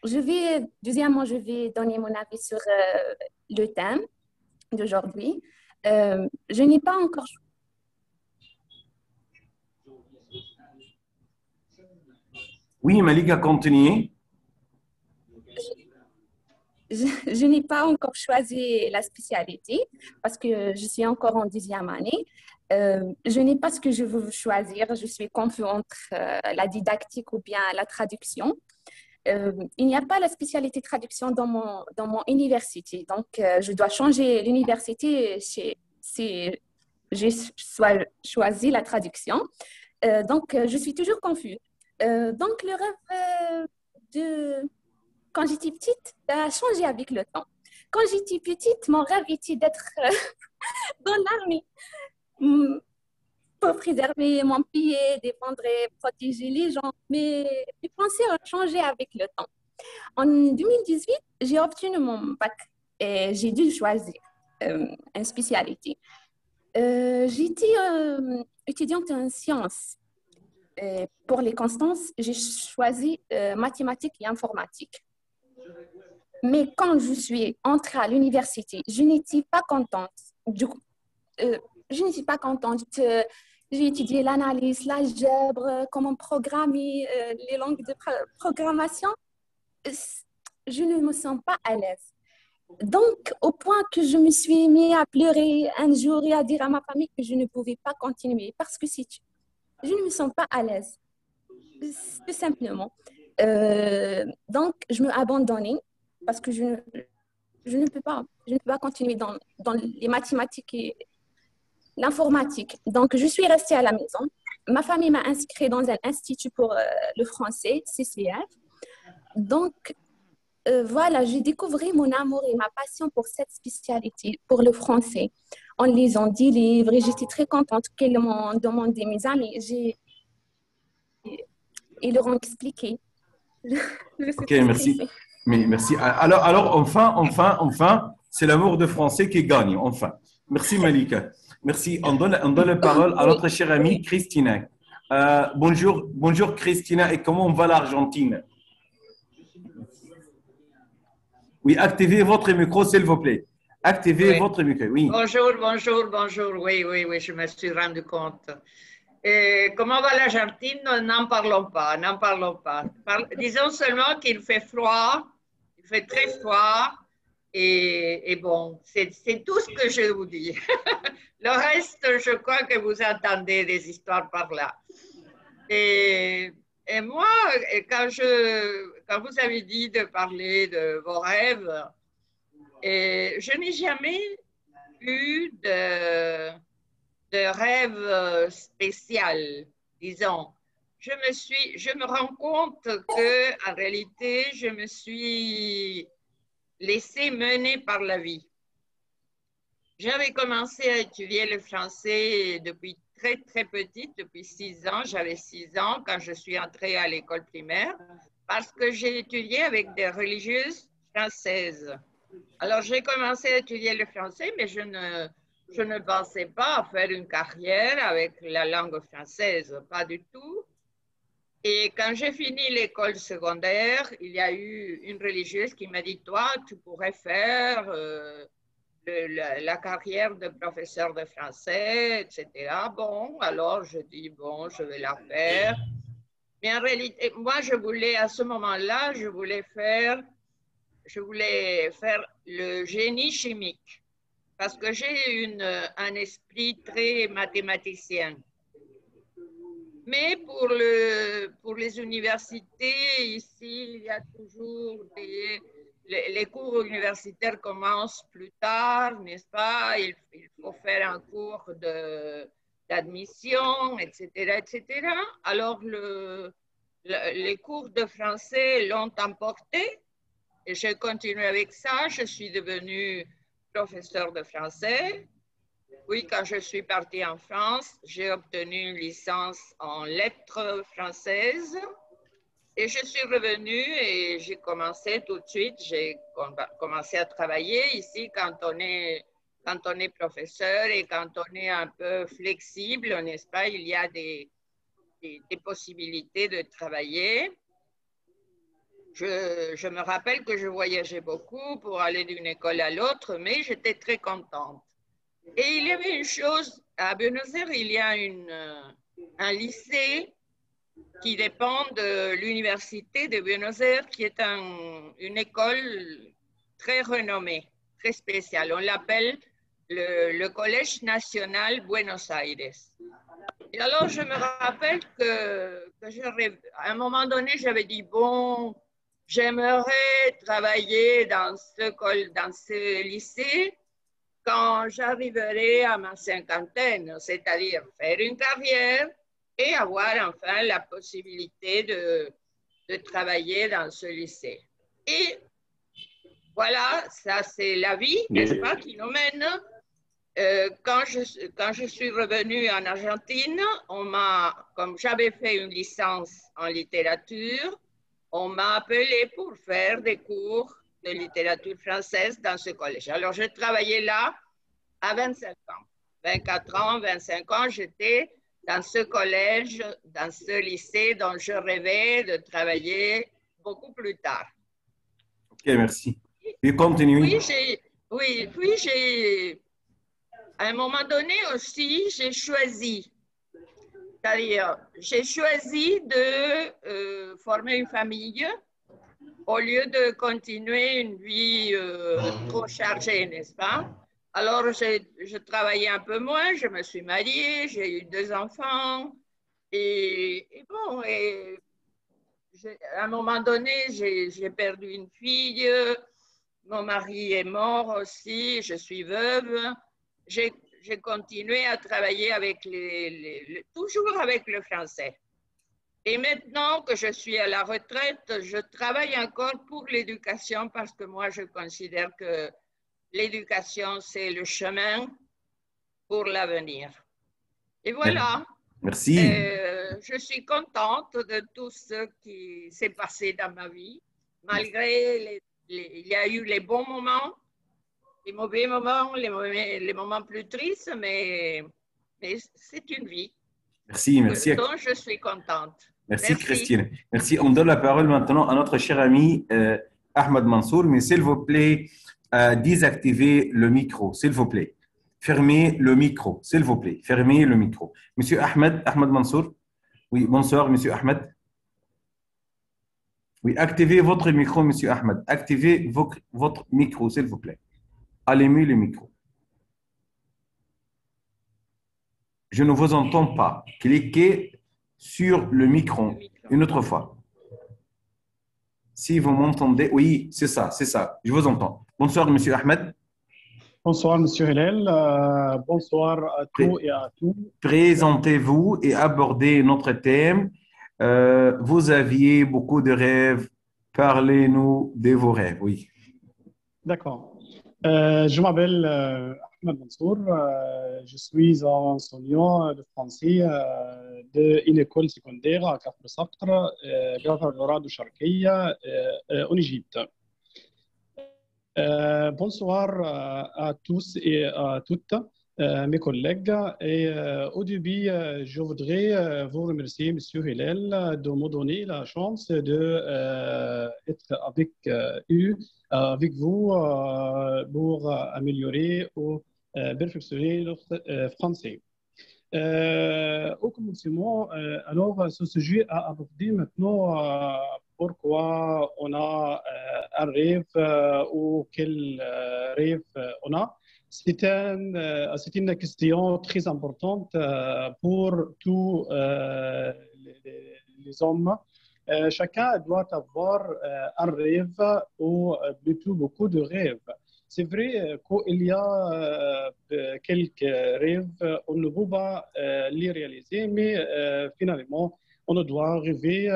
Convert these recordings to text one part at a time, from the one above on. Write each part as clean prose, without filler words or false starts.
Deuxièmement, je vais donner mon avis sur le thème d'aujourd'hui. Je n'ai pas encore, Oui, Malika, continuez. je n'ai pas encore choisi la spécialité parce que je suis encore en deuxième année. Je n'ai pas ce que je veux choisir. Je suis confuse entre la didactique ou bien la traduction. Il n'y a pas la spécialité traduction dans mon université. Donc, je dois changer l'université si j'ai choisi la traduction. Je suis toujours confuse. Donc, le rêve de quand j'étais petite a changé avec le temps. Quand j'étais petite, mon rêve était d'être dans l'armée pour préserver mon pays, défendre et protéger les gens. Mais mes pensées ont changé avec le temps. En 2018, j'ai obtenu mon bac et j'ai dû choisir une spécialité. J'étais étudiante en sciences. Et pour les constances, j'ai choisi mathématiques et informatique. Mais quand je suis entrée à l'université, je n'étais pas contente. Du coup, je n'étais pas contente. J'ai étudié l'analyse, l'algèbre, comment programmer les langues de programmation. Je ne me sens pas à l'aise. Donc, au point que je me suis mis à pleurer un jour et à dire à ma famille que je ne pouvais pas continuer parce que je ne me sens pas à l'aise, tout simplement. Je me abandonnais parce que je ne peux pas continuer dans les mathématiques et l'informatique. Donc, je suis restée à la maison. Ma famille m'a inscrite dans un institut pour le français, CCF. Donc, voilà, j'ai découvert mon amour et ma passion pour cette spécialité, pour le français, en lisant des livres. Et j'étais très contente qu'ils m'ont demandé, mes amis, ils leur ont expliqué. Je suis Ok, très merci. stressée. Mais merci. Alors, enfin, c'est l'amour de français qui gagne, enfin. Merci, Malika. Merci. On donne la parole à Oui, notre chère amie oui. Christina. Bonjour, Christina. Et comment va l'Argentine? Oui, activez votre micro, s'il vous plaît. Activez Oui. votre micro, oui. Bonjour. Oui, je me suis rendu compte. Et comment va l'Argentine? N'en parlons pas, n'en parlons pas. Disons seulement qu'il fait froid, il fait très froid, et bon, c'est tout ce que je vous dis. Le reste, je crois que vous entendez des histoires par là. Et, et moi, quand vous avez dit de parler de vos rêves, je n'ai jamais eu de rêve spécial, disons. Je me rends compte que, en réalité, je me suis laissée mener par la vie. J'avais commencé à étudier le français depuis très petite, depuis 6 ans. J'avais 6 ans quand je suis entrée à l'école primaire parce que j'ai étudié avec des religieuses françaises. Alors, j'ai commencé à étudier le français, mais je ne pensais pas à faire une carrière avec la langue française, pas du tout. Et quand j'ai fini l'école secondaire, il y a eu une religieuse qui m'a dit, toi, tu pourrais faire la carrière de professeur de français, etc. Bon, alors je dis, bon, je vais la faire. Mais en réalité, moi, à ce moment-là, je voulais faire le génie chimique parce que j'ai un esprit très mathématicien. Mais pour les universités, ici, il y a toujours les cours universitaires commencent plus tard, n'est-ce pas? Il faut faire un cours d'admission, etc., etc. Alors, les cours de français l'ont emporté et j'ai continué avec ça. Je suis devenue professeur de français. Oui, quand je suis partie en France, j'ai obtenu une licence en lettres françaises et je suis revenue et j'ai commencé tout de suite, j'ai commencé à travailler ici quand on est professeur et quand on est un peu flexible, n'est-ce pas, il y a des possibilités de travailler. je me rappelle que je voyageais beaucoup pour aller d'une école à l'autre, mais j'étais très contente. Et il y avait une chose, à Buenos Aires, il y a un lycée qui dépend de l'Université de Buenos Aires, qui est une école très renommée, très spéciale. On l'appelle le Collège national Buenos Aires. Et alors, je me rappelle à un moment donné, j'avais dit, bon, j'aimerais travailler dans ce lycée quand j'arriverai à ma cinquantaine, c'est-à-dire faire une carrière et avoir enfin la possibilité de travailler dans ce lycée. Et voilà, ça c'est la vie, n'est-ce pas, qui nous mène. Quand je suis revenue en Argentine, comme j'avais fait une licence en littérature, on m'a appelé pour faire des cours de littérature française dans ce collège. Alors, je travaillais là à 25 ans. 24 ans, 25 ans, j'étais dans ce collège, dans ce lycée dont je rêvais de travailler beaucoup plus tard. Ok, merci. Et continue. Puis à un moment donné aussi, j'ai choisi de former une famille au lieu de continuer une vie trop chargée, n'est-ce pas? Alors, je travaillais un peu moins, je me suis mariée, j'ai eu 2 enfants. Et bon, à un moment donné, j'ai perdu une fille, mon mari est mort aussi, je suis veuve. J'ai continué à travailler toujours avec le français. Et maintenant que je suis à la retraite, je travaille encore pour l'éducation parce que moi, je considère que l'éducation, c'est le chemin pour l'avenir. Et voilà. Merci. Je suis contente de tout ce qui s'est passé dans ma vie, malgré il y a eu les bons moments, les mauvais moments, les moments plus tristes, mais c'est une vie. Merci, merci. Donc, je suis contente. Merci, Christine. Merci. On donne la parole maintenant à notre cher ami Ahmed Mansour, mais s'il vous plaît, désactivez le micro, s'il vous plaît. Fermez le micro, s'il vous plaît. Fermez le micro. Monsieur Ahmed Mansour. Oui, bonsoir, Monsieur Ahmed. Oui, activez votre micro, Monsieur Ahmed. Activez votre micro, s'il vous plaît. Allumez le micro. Je ne vous entends pas. Cliquez sur le micro une autre fois. Si vous m'entendez, oui, c'est ça. Je vous entends. Bonsoir, Monsieur Ahmed. Bonsoir, Monsieur Hillel. Bonsoir à tous et à toutes. Présentez-vous et abordez notre thème. Vous aviez beaucoup de rêves. Parlez-nous de vos rêves, oui. D'accord. Je m'appelle Ahmed Mansour. Je suis enseignant de français d'une école secondaire à Kafr Sakr, Gafr Sharqiya, en Égypte. Bonsoir à tous et à toutes mes collègues. Et au début, je voudrais vous remercier, Monsieur Hillel, de me donner la chance d'être avec vous pour améliorer ou perfectionner notre français. Au commencement, alors ce sujet à aborder maintenant, pourquoi on a un rêve ou quel rêve on a. C'est une question très importante pour tous les hommes. Chacun doit avoir un rêve ou plutôt beaucoup de rêves. C'est vrai qu'il y a quelques rêves, on ne peut pas les réaliser, mais finalement, on doit rêver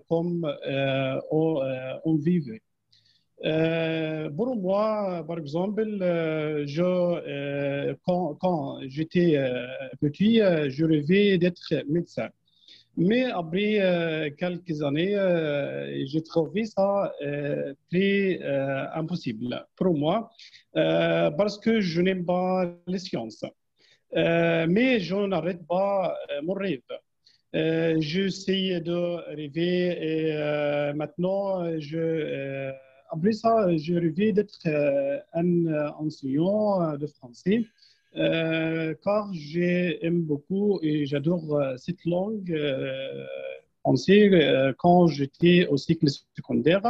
comme on vivait. Pour moi, par exemple, quand j'étais petit, je rêvais d'être médecin. Mais après quelques années, j'ai trouvé ça très impossible pour moi parce que je n'aime pas les sciences. Mais je n'arrête pas mon rêve. J'essaie de rêver et maintenant, après ça, je rêvais d'être un enseignant de français car j'aime beaucoup et j'adore cette langue français quand j'étais au cycle secondaire.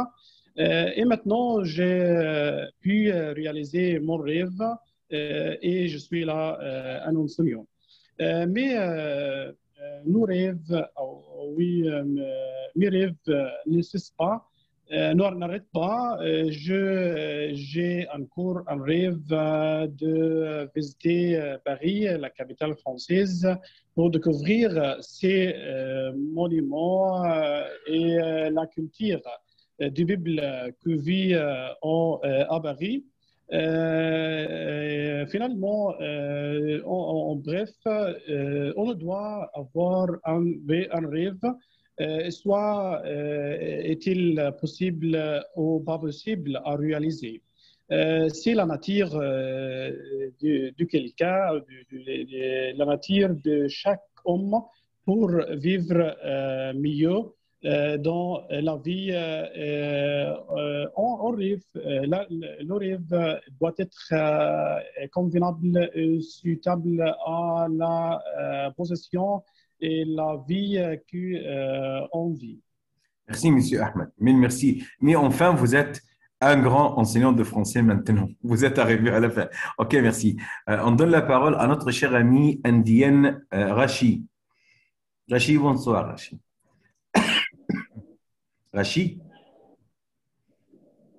Et maintenant, j'ai pu réaliser mon rêve et je suis là un enseignant. Mais nos rêves, oui, mes rêves ne cessent pas, n'arrêtent pas. J'ai encore un rêve de visiter Paris, la capitale française, pour découvrir ces monuments et la culture du Bible que vit à Paris. Finalement, en bref, on doit avoir un rêve, soit est-il possible ou pas possible à réaliser. C'est la nature de quelqu'un, la nature de chaque homme pour vivre mieux dans la vie. On rêve, le rêve doit être convenable et suitable à la possession et la vie qu'on vit. Merci, Monsieur Ahmed. Mille merci. Mais enfin, vous êtes un grand enseignant de français maintenant. Vous êtes arrivé à la fin. OK, merci. On donne la parole à notre cher ami indienne Rachid. Rachid, bonsoir, Rachid. Rachid?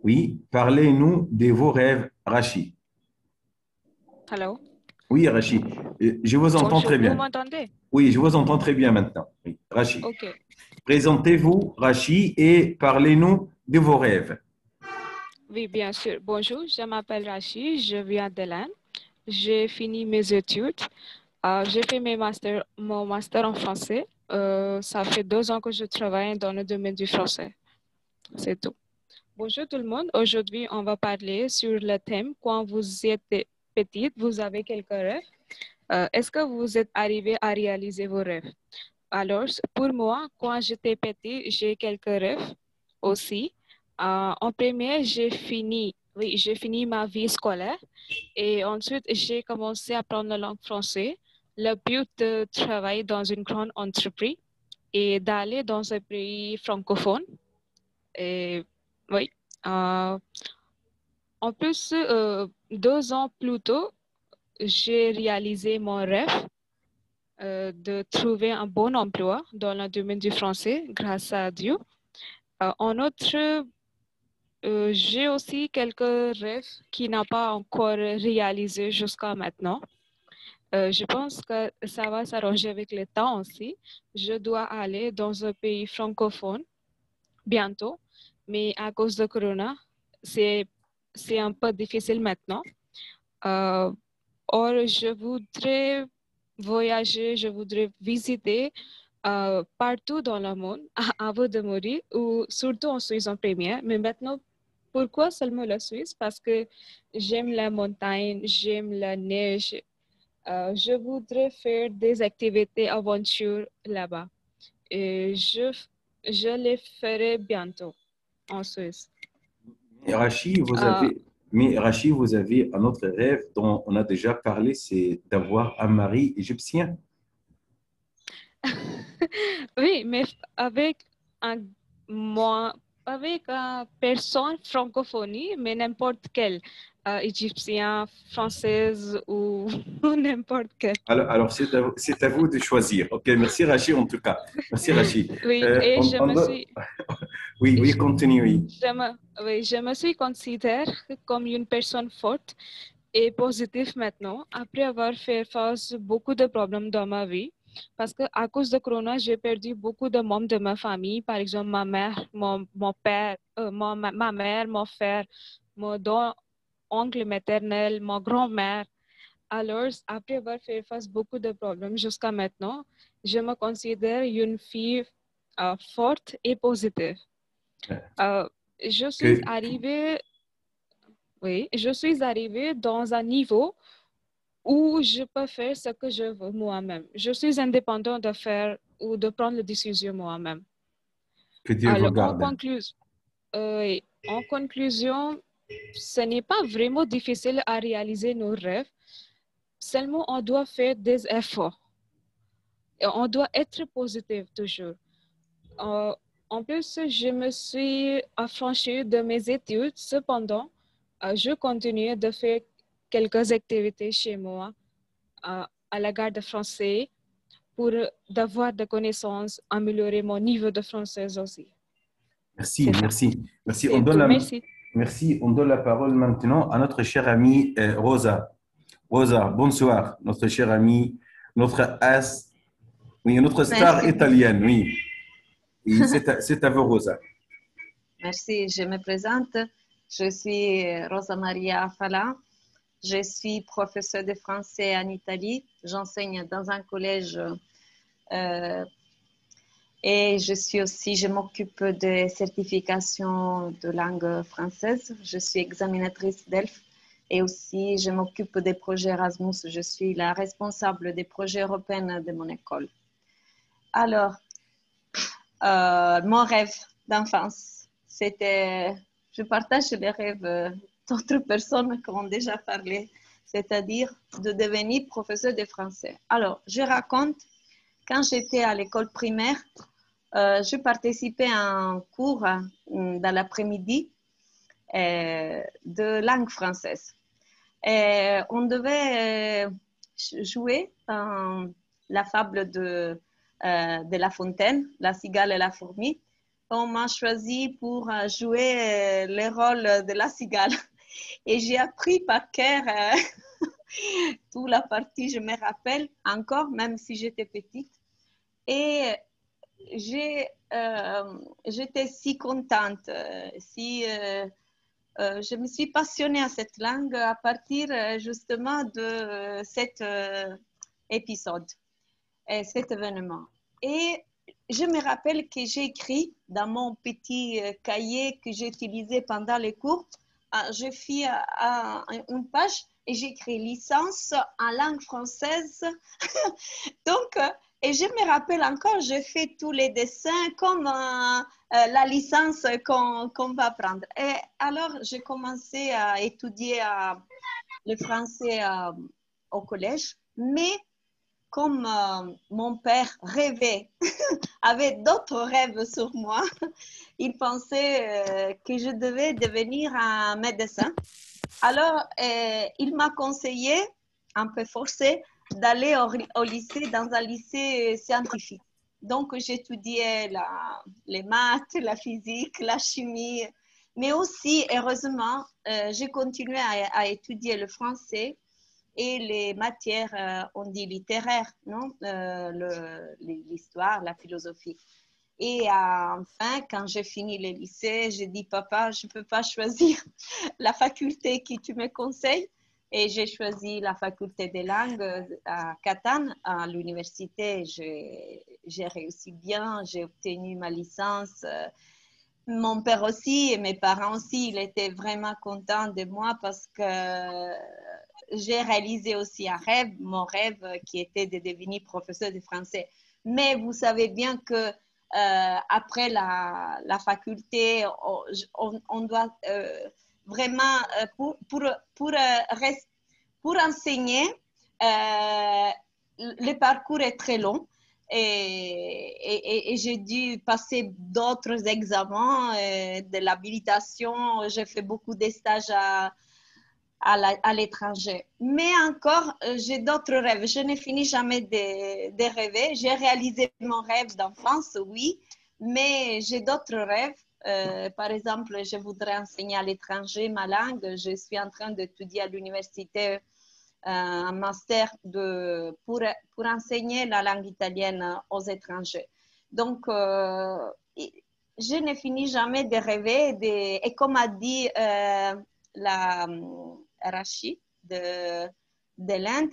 Oui, parlez-nous de vos rêves, Rachid. Hello. Oui, Rachid, je vous entends Bonjour, très vous bien. m'entendez? Oui, je vous entends très bien maintenant. Oui, Rachid. Ok. Présentez-vous, Rachid, et parlez-nous de vos rêves. Oui, bien sûr. Bonjour, je m'appelle Rachid, je viens d'Hélène. J'ai fini mes études. J'ai fait mon master en français. Ça fait 2 ans que je travaille dans le domaine du français. C'est tout. Bonjour tout le monde. Aujourd'hui, on va parler sur le thème quand vous êtes petite, vous avez quelques rêves. Est-ce que vous êtes arrivé à réaliser vos rêves? Alors, pour moi, quand j'étais petite, j'ai quelques rêves aussi. En premier, j'ai fini ma vie scolaire et ensuite, j'ai commencé à apprendre la langue française. Le but de travailler dans une grande entreprise et d'aller dans un pays francophone. Et oui. En plus, 2 ans plus tôt, j'ai réalisé mon rêve de trouver un bon emploi dans le domaine du français, grâce à Dieu. En outre, j'ai aussi quelques rêves qui n'ont pas encore réalisé jusqu'à maintenant. Je pense que ça va s'arranger avec le temps aussi. Je dois aller dans un pays francophone bientôt, mais à cause de Corona, c'est un peu difficile maintenant. Or, je voudrais voyager, je voudrais visiter partout dans le monde avant de mourir, ou surtout en Suisse en première. Mais maintenant, pourquoi seulement la Suisse? Parce que j'aime la montagne, j'aime la neige. Je voudrais faire des activités aventures là-bas. Et je les ferai bientôt en Suisse. Et Rachid, vous avez un autre rêve dont on a déjà parlé, c'est d'avoir un mari égyptien. Oui, mais moi, avec une personne francophonie, mais n'importe quelle, égyptien, française ou n'importe quelle. Alors c'est à vous de choisir. OK, merci Rachid en tout cas. Merci Rachid. Oui, et Oui, continue. Je me suis considérée comme une personne forte et positive maintenant, après avoir fait face à beaucoup de problèmes dans ma vie. Parce qu'à cause de Corona, j'ai perdu beaucoup de membres de ma famille. Par exemple, ma mère, mon père, ma mère, mon frère, mon oncle maternel, ma grand-mère. Alors, après avoir fait face à beaucoup de problèmes jusqu'à maintenant, je me considère une fille forte et positive. Je suis arrivée dans un niveau où je peux faire ce que je veux moi-même. Je suis indépendante de faire ou de prendre les décisions moi-même. Que Dieu vous Alors, garde. En conclusion, ce n'est pas vraiment difficile à réaliser nos rêves, seulement on doit faire des efforts et on doit être positif toujours. En plus, je me suis affranchie de mes études, cependant, je continue de faire quelques activités chez moi à la garde français pour d'avoir des connaissances, améliorer mon niveau de français aussi. Merci, C'est ça. merci. Merci. C'est tout. Merci. Merci. On donne la parole maintenant à notre chère amie Rosa. Rosa, bonsoir. Notre chère amie, notre as, oui, notre star Merci. italienne, oui. Et c'est à vous, Rosa. Merci, je me présente. Je suis Rosa Maria Fala. Je suis professeure de français en Italie. J'enseigne dans un collège et je m'occupe des certifications de langue française. Je suis examinatrice d'ELF et aussi je m'occupe des projets Erasmus. Je suis la responsable des projets européens de mon école. Alors, mon rêve d'enfance, je partage les rêves d'autres personnes qui ont déjà parlé, c'est-à-dire de devenir professeur de français. Alors, je raconte, quand j'étais à l'école primaire, je participais à un cours dans l'après-midi de langue française. Et on devait jouer la fable de La Fontaine, La cigale et la fourmi. On m'a choisi pour jouer le rôle de la cigale. Et j'ai appris par cœur toute la partie, je me rappelle encore, même si j'étais petite. Et j'étais si contente, je me suis passionnée à cette langue à partir justement de cet épisode, cet événement. Et je me rappelle que j'ai écrit dans mon petit cahier que j'ai utilisé pendant les cours, j'ai fait une page et j'ai écrit licence en langue française. Donc, et je me rappelle encore, j'ai fait tous les dessins comme la licence qu'on va prendre. Et alors, j'ai commencé à étudier le français au collège, mais comme mon père rêvait, avait d'autres rêves sur moi, il pensait que je devais devenir un médecin. Alors, il m'a conseillé, un peu forcé, d'aller au lycée, dans un lycée scientifique. Donc, j'étudiais les maths, la physique, la chimie, mais aussi, heureusement, j'ai continué à étudier le français et les matières, on dit littéraires, non? L'histoire, la philosophie. Et enfin, quand j'ai fini le lycée, j'ai dit, papa, je ne peux pas choisir la faculté que tu me conseilles. Et j'ai choisi la faculté des langues à Catane, à l'université. J'ai réussi bien, j'ai obtenu ma licence. Mon père aussi et mes parents aussi, ils étaient vraiment contents de moi parce que j'ai réalisé aussi un rêve, mon rêve qui était de devenir professeur de français. Mais vous savez bien que après la faculté, on doit vraiment, pour enseigner, le parcours est très long et j'ai dû passer d'autres examens de l'habilitation. J'ai fait beaucoup de stages à l'étranger. Mais encore, j'ai d'autres rêves. Je n'ai fini jamais de rêver. J'ai réalisé mon rêve d'enfance, oui, mais j'ai d'autres rêves. Par exemple, je voudrais enseigner à l'étranger ma langue. Je suis en train d'étudier à l'université un master pour enseigner la langue italienne aux étrangers. Donc, je n'ai fini jamais de rêver. Et comme a dit la Rachid de l'Inde,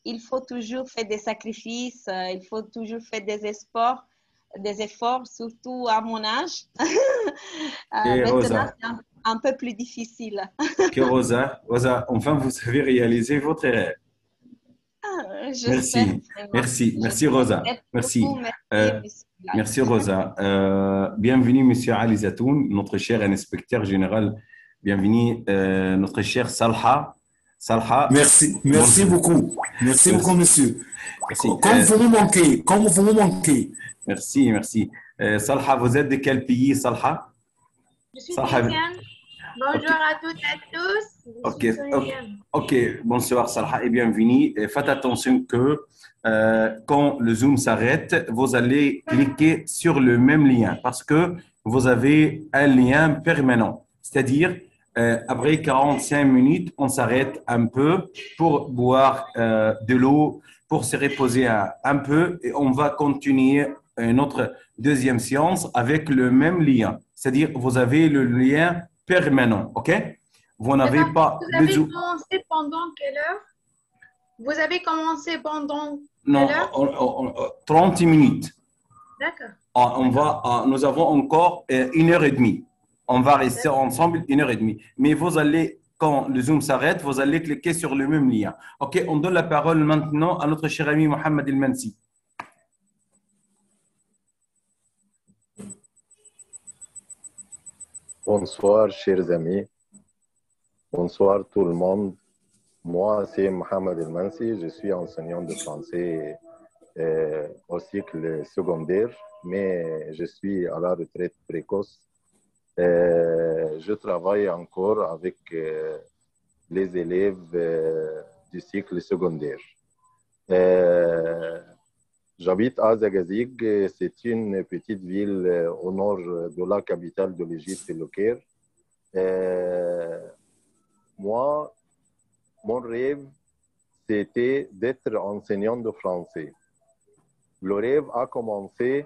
il faut toujours faire des sacrifices, il faut toujours faire des efforts, surtout à mon âge. Maintenant, c'est un peu plus difficile. Que Rosa, enfin, vous avez réalisé votre rêve. J'espère Merci, vraiment. merci J'espère. Rosa. Merci Merci. beaucoup. Merci, Euh, monsieur Merci Bilal. Rosa. Bienvenue Monsieur Ali Zatoun, notre cher inspecteur général. Bienvenue notre cher Salha. Salha, Merci bonjour. beaucoup. Merci beaucoup, Merci. monsieur. Merci. Comme vous me manquez. Merci. Salha, vous êtes de quel pays, Salha? Je suis Salha. tunisienne. Bonjour Ok. à toutes et à tous. Je Ok, suis tunisienne. ok. Bonsoir Salha et bienvenue. Et faites attention que quand le Zoom s'arrête, vous allez cliquer sur le même lien parce que vous avez un lien permanent. C'est-à-dire, après 45 minutes, on s'arrête un peu pour boire de l'eau, pour se reposer un peu et on va continuer notre deuxième séance avec le même lien. C'est-à-dire, vous avez le lien permanent, ok? Vous n'avez D'accord. pas Vous le avez Zoom. commencé pendant quelle heure? Vous avez commencé pendant Non, quelle heure? 30 minutes. D'accord. Nous avons encore 1 heure et demie. On va rester ensemble 1 heure et demie. Mais vous allez, quand le Zoom s'arrête, vous allez cliquer sur le même lien. OK, on donne la parole maintenant à notre cher ami Mohamed El Mansi. Bonsoir, chers amis. Bonsoir, tout le monde. Moi, c'est Mohamed El Mansi. Je suis enseignant de français au cycle secondaire, mais je suis à la retraite précoce. Je travaille encore avec les élèves du cycle secondaire. J'habite à Zagazig. C'est une petite ville au nord de la capitale de l'Égypte, le Caire. Moi, mon rêve, c'était d'être enseignant de français. Le rêve a commencé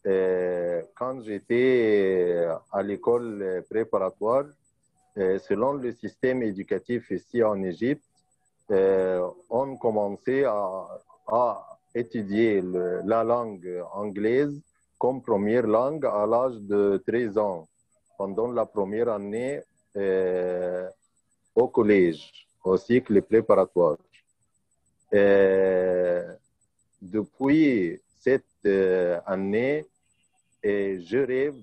quand j'étais à l'école préparatoire. Selon le système éducatif ici en Égypte, on commençait à étudier la langue anglaise comme première langue à l'âge de 13 ans, pendant la première année au collège, au cycle préparatoire. Depuis cette année, je rêve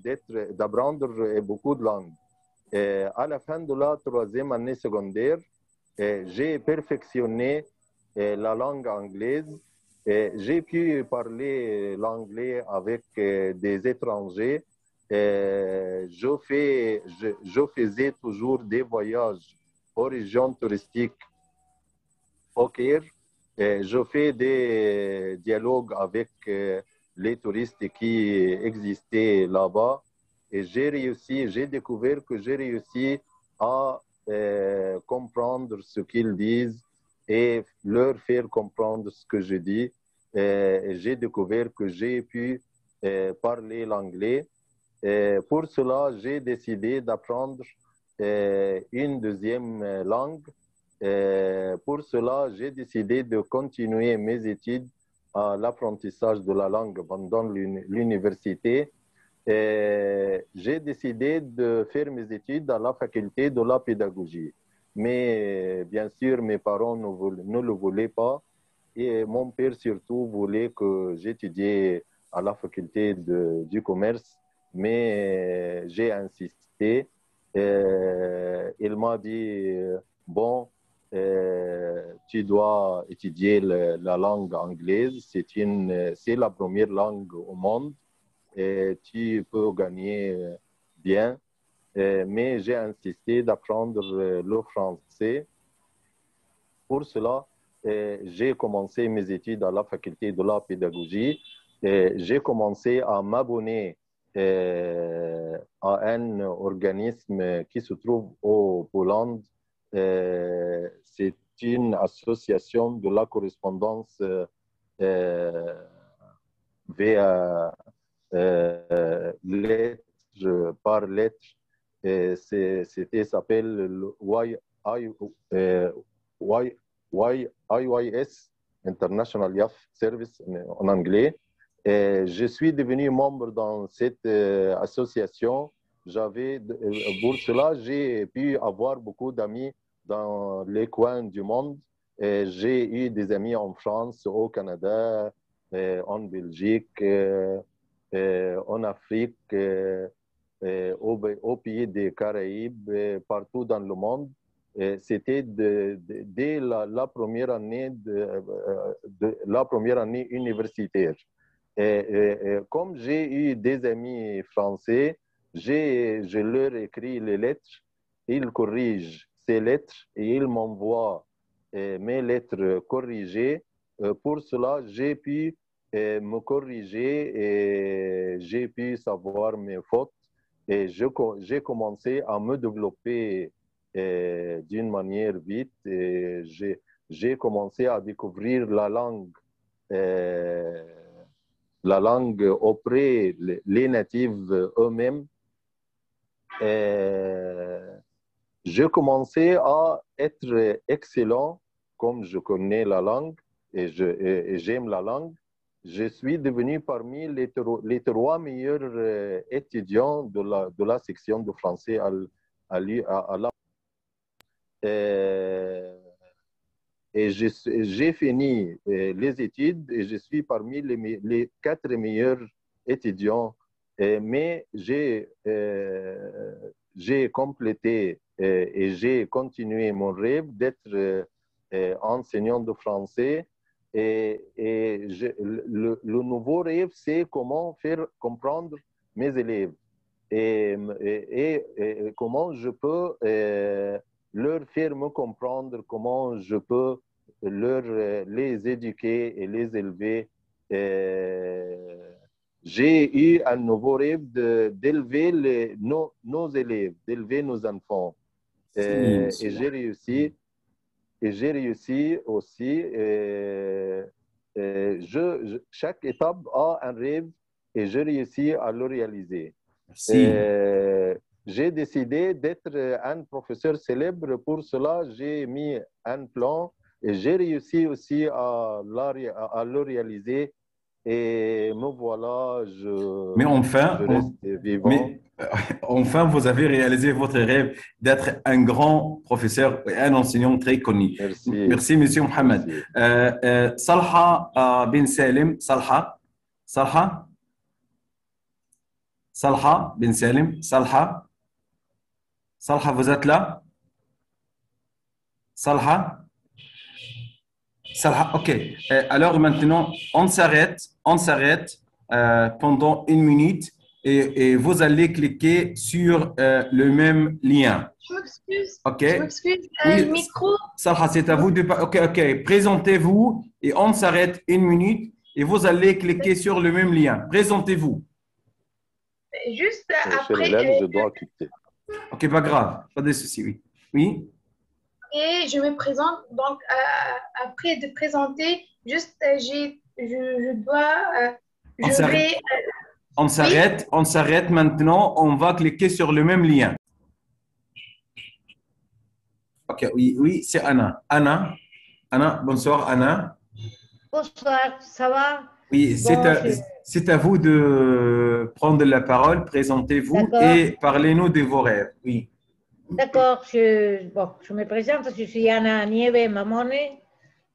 d'apprendre beaucoup de langues. À la fin de la troisième année secondaire, j'ai perfectionné la langue anglaise. J'ai pu parler l'anglais avec des étrangers. Je faisais toujours des voyages aux régions touristiques au Caire. Je fais des dialogues avec les touristes qui existaient là-bas. Et j'ai découvert que j'ai réussi à comprendre ce qu'ils disent et leur faire comprendre ce que je dis. J'ai découvert que j'ai pu parler l'anglais. Pour cela, j'ai décidé d'apprendre une deuxième langue. Pour cela, j'ai décidé de continuer mes études à l'apprentissage de la langue pendant l'université. J'ai décidé de faire mes études à la faculté de la pédagogie. Mais bien sûr, mes parents ne le voulaient pas. Et mon père surtout voulait que j'étudie à la faculté du commerce. Mais j'ai insisté. Il m'a dit, bon, tu dois étudier la langue anglaise. C'est la première langue au monde. Et tu peux gagner bien. Mais j'ai insisté d'apprendre le français. Pour cela, j'ai commencé mes études à la faculté de la pédagogie. J'ai commencé à m'abonner à un organisme qui se trouve au Pologne. C'est une association de la correspondance via lettre par lettre. C'était s'appelle le IYS, International Youth Service en anglais. Je suis devenu membre dans cette association. Pour cela, j'ai pu avoir beaucoup d'amis dans les coins du monde. J'ai eu des amis en France, au Canada, en Belgique, en Afrique, au pays des Caraïbes, partout dans le monde. C'était dès la première année la première année universitaire. Comme j'ai eu des amis français, je leur écris les lettres, ils corrigent ces lettres et ils m'envoient mes lettres corrigées. Pour cela, j'ai pu me corriger et j'ai pu savoir mes fautes. Et j'ai commencé à me développer d'une manière vite. Et j'ai commencé à découvrir la langue auprès les natifs eux-mêmes. J'ai commencé à être excellent comme je connais la langue et j'aime la langue. Je suis devenu parmi les trois meilleurs étudiants de la section de français à la. Et j'ai fini les études et je suis parmi les 4 meilleurs étudiants. Mais j'ai complété et j'ai continué mon rêve d'être enseignant de français. Le nouveau rêve, c'est comment faire comprendre mes élèves et comment je peux leur faire me comprendre, comment je peux les éduquer et les élever. J'ai eu un nouveau rêve d'élever nos élèves, d'élever nos enfants. Et j'ai réussi. Et j'ai réussi aussi. Chaque étape a un rêve et j'ai réussi à le réaliser. J'ai décidé d'être un professeur célèbre. Pour cela, j'ai mis un plan et j'ai réussi aussi à le réaliser. Et me voilà, Mais enfin, je reste vivant. Enfin, vous avez réalisé votre rêve d'être un grand professeur et un enseignant très connu. Merci. Merci, Monsieur Mohamed. Salha bin Salim, Salha bin Salim, Salha, vous êtes là? Salha, ok. Alors maintenant, on s'arrête pendant 1 minute et vous allez cliquer sur le même lien. Je m'excuse. Ok. Je m'excuse. Oui, Le micro. Salha, c'est à vous de... Ok. Présentez-vous et on s'arrête 1 minute et vous allez cliquer sur le même lien. Présentez-vous. Juste Cher après. élève, je dois quitter. Ok, pas grave. Pas de souci, oui. Oui. Et je me présente. Donc, après de présenter, juste, je dois. On s'arrête maintenant. On va cliquer sur le même lien. Ok, oui, c'est Anna. Anna, bonsoir Anna. Bonsoir, ça va? Oui, c'est à vous de prendre la parole. Présentez-vous et parlez-nous de vos rêves. Oui. D'accord, je me présente, je suis Anna Nieve Mamone,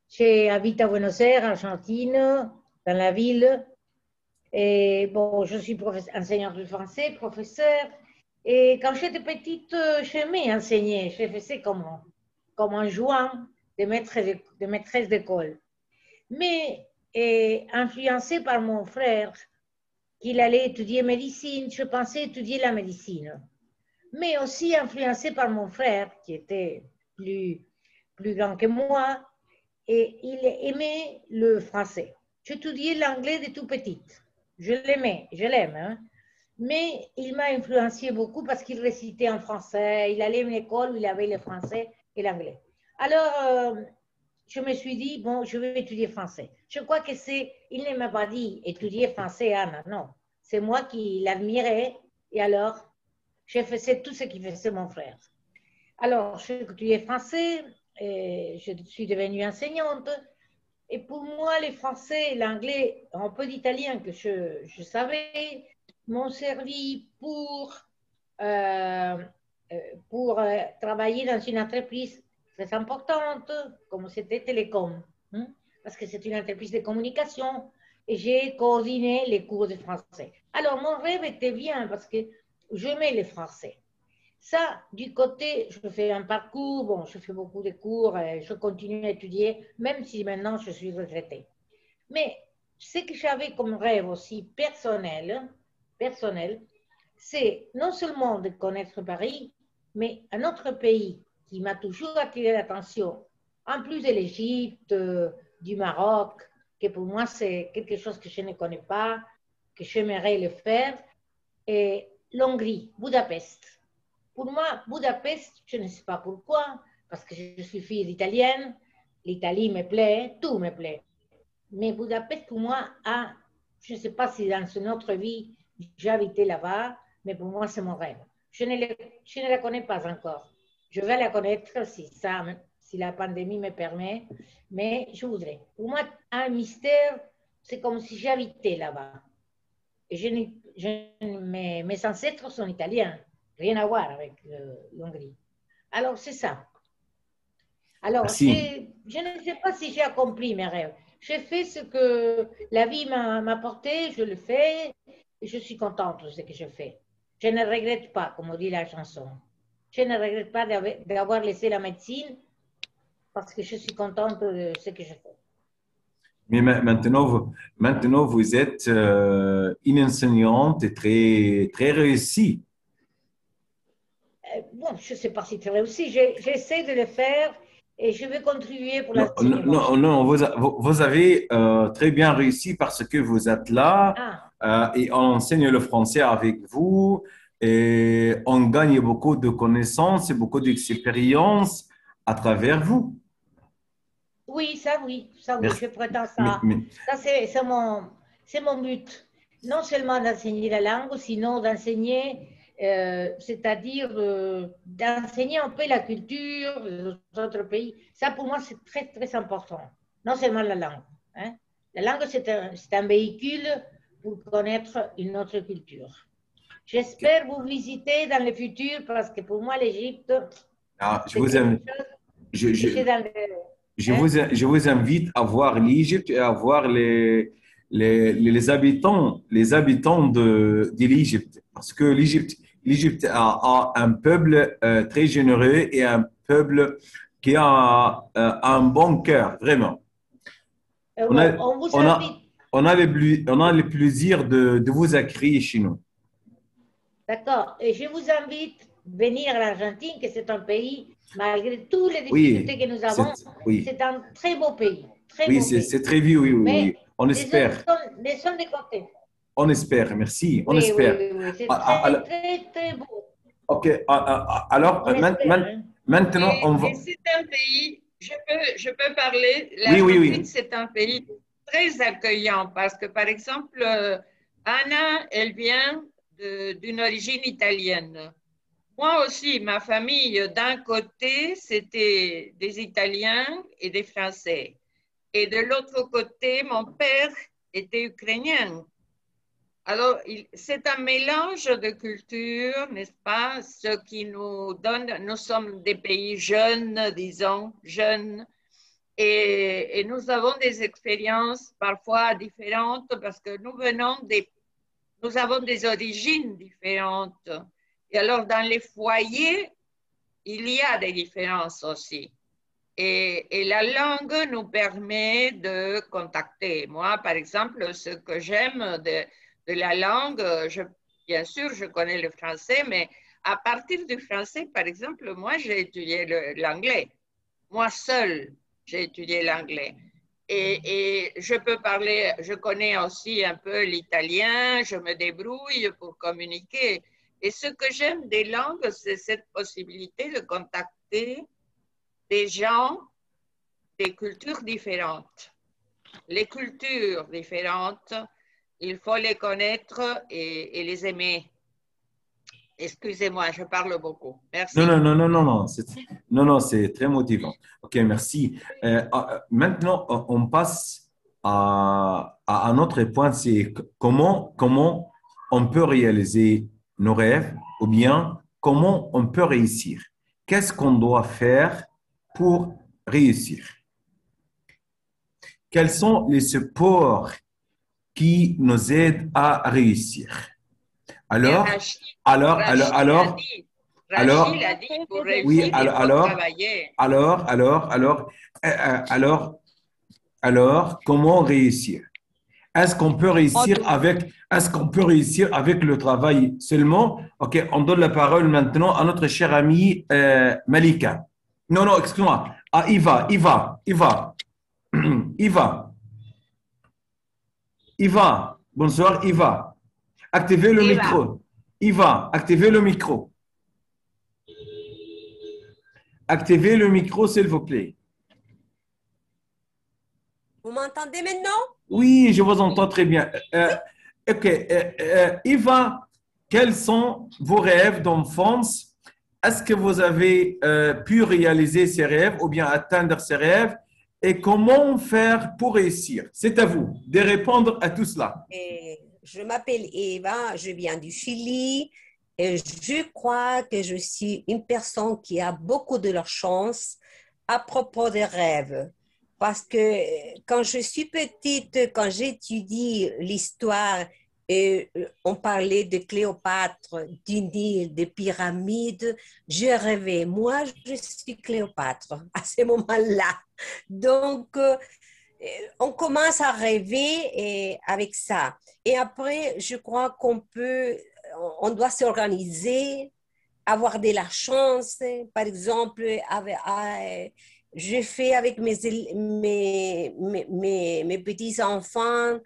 j'habite à Buenos Aires, Argentine, dans la ville. Et bon, je suis enseignante de français, professeur. Et quand j'étais petite, j'aimais enseigner. Je faisais comme un jouant de maîtresse d'école. Mais influencée par mon frère, qu'il allait étudier médecine, je pensais étudier la médecine. Mais aussi influencée par mon frère, qui était plus grand que moi, et il aimait le français. J'étudiais l'anglais de tout petite. Je l'aime, hein? Mais il m'a influencé beaucoup parce qu'il récitait en français, il allait à une école où il avait le français et l'anglais. Alors, je me suis dit, bon, je vais étudier français. Je crois que il ne m'a pas dit étudier français, Anna, non. C'est moi qui l'admirais et alors, je faisais tout ce qu'il faisait mon frère. Alors, j'ai étudié français, et je suis devenue enseignante. Et pour moi, le français et l'anglais, un peu d'italien que je savais, m'ont servi pour travailler dans une entreprise très importante, comme c'était Télécom, hein, parce que c'est une entreprise de communication, et j'ai coordonné les cours de français. Alors, mon rêve était bien parce que j'aimais le français. Ça, du côté, je fais un parcours, bon, je fais beaucoup de cours, je continue à étudier, même si maintenant je suis retraitée. Mais ce que j'avais comme rêve aussi personnel, c'est non seulement de connaître Paris, mais un autre pays qui m'a toujours attiré l'attention, en plus de l'Égypte, du Maroc, que pour moi c'est quelque chose que je ne connais pas, que j'aimerais le faire, et l'Hongrie, Budapest. Pour moi, Budapest, je ne sais pas pourquoi, parce que je suis fille d'Italienne, l'Italie me plaît, tout me plaît. Mais Budapest, pour moi, je ne sais pas si dans une autre vie, j'ai habité là-bas, mais pour moi, c'est mon rêve. Je ne la connais pas encore. Je vais la connaître si la pandémie me permet, mais je voudrais. Pour moi, un mystère, c'est comme si j'habitais là-bas. Et mes ancêtres sont italiens, rien à voir avec l'Hongrie. Alors, c'est ça. Alors, je ne sais pas si j'ai accompli mes rêves. J'ai fait ce que la vie m'a apporté, je le fais, et je suis contente de ce que je fais. Je ne regrette pas, comme on dit la chanson. Je ne regrette pas d'avoir laissé la médecine parce que je suis contente de ce que je fais. Mais maintenant vous êtes une enseignante très, très réussie. Bon, je ne sais pas si c'est réussi. J'essaie de le faire et je veux contribuer pour l'enseignement. Non, vous avez très bien réussi parce que vous êtes là et on enseigne le français avec vous et on gagne beaucoup de connaissances et beaucoup d'expérience à travers vous. Oui, ça oui, Merci. je prétends ça. Ça, c'est mon but. Non seulement d'enseigner la langue, sinon d'enseigner, c'est-à-dire d'enseigner un peu la culture des autres pays. Ça, pour moi, c'est très, très important. Non seulement la langue. Hein. La langue, c'est un véhicule pour connaître une autre culture. J'espère vous visiter dans le futur parce que pour moi, l'Égypte, je vous invite à voir l'Égypte et à voir les habitants de l'Égypte. Parce que l'Égypte a un peuple très généreux et un peuple qui a un bon cœur, vraiment. On a le plaisir de vous accueillir chez nous. D'accord. Et je vous invite à venir à l'Argentine, que c'est un pays, malgré toutes les difficultés que nous avons, c'est un très beau pays. C'est très vieux, oui. On espère. Les sommes de côté. On espère, merci. On espère. Oui. C'est très, très beau. OK. Alors, maintenant, on va… C'est un pays, je peux parler, l'Argentine, c'est un pays très accueillant parce que, par exemple, Anna, elle vient d'une origine italienne. Moi aussi, ma famille, d'un côté, c'était des Italiens et des Français. Et de l'autre côté, mon père était ukrainien. Alors, c'est un mélange de cultures, n'est-ce pas? Ce qui nous donne, nous sommes des pays jeunes, disons, jeunes, et nous avons des expériences parfois différentes parce que nous avons des origines différentes. Et alors, dans les foyers, il y a des différences aussi. Et la langue nous permet de contacter. Moi, par exemple, ce que j'aime de la langue, bien sûr, je connais le français, mais à partir du français, par exemple, moi, j'ai étudié l'anglais. Moi seule, j'ai étudié l'anglais. Et je peux parler, je connais aussi un peu l'italien, je me débrouille pour communiquer. Et ce que j'aime des langues, c'est cette possibilité de contacter des gens des cultures différentes. Les cultures différentes, il faut les connaître et les aimer. Excusez-moi, je parle beaucoup. Merci. Non, c'est très motivant. OK, merci. Maintenant, on passe à un autre point, c'est comment on peut réaliser nos rêves ou bien comment on peut réussir. Qu'est-ce qu'on doit faire pour réussir? Quels sont les supports qui nous aident à réussir? Alors, Rachid alors, a alors, dit, alors, Rachid a dit, pour réussir, oui, il faut travailler. alors, comment réussir? Est-ce qu'on peut réussir avec le travail seulement? OK, on donne la parole maintenant à notre chère amie Malika. Non, excuse-moi. À Iva. Iva. Bonsoir, Iva. Activez le micro. Iva, activez le micro. Activez le micro, s'il vous plaît. Vous m'entendez maintenant? Oui, je vous entends très bien. OK. Iva, quels sont vos rêves d'enfance? Est-ce que vous avez pu réaliser ces rêves ou bien atteindre ces rêves? Et comment faire pour réussir? C'est à vous de répondre à tout cela. Je m'appelle Eva, je viens du Chili. Et je crois que je suis une personne qui a beaucoup de la chance à propos des rêves. Parce que quand je suis petite, quand j'étudie l'histoire, on parlait de Cléopâtre, du Nil, des pyramides, je rêvais. Moi, je suis Cléopâtre à ce moment-là. Donc, on commence à rêver avec ça. Et après, je crois on doit s'organiser, avoir de la chance. Par exemple, je fais avec mes petits-enfants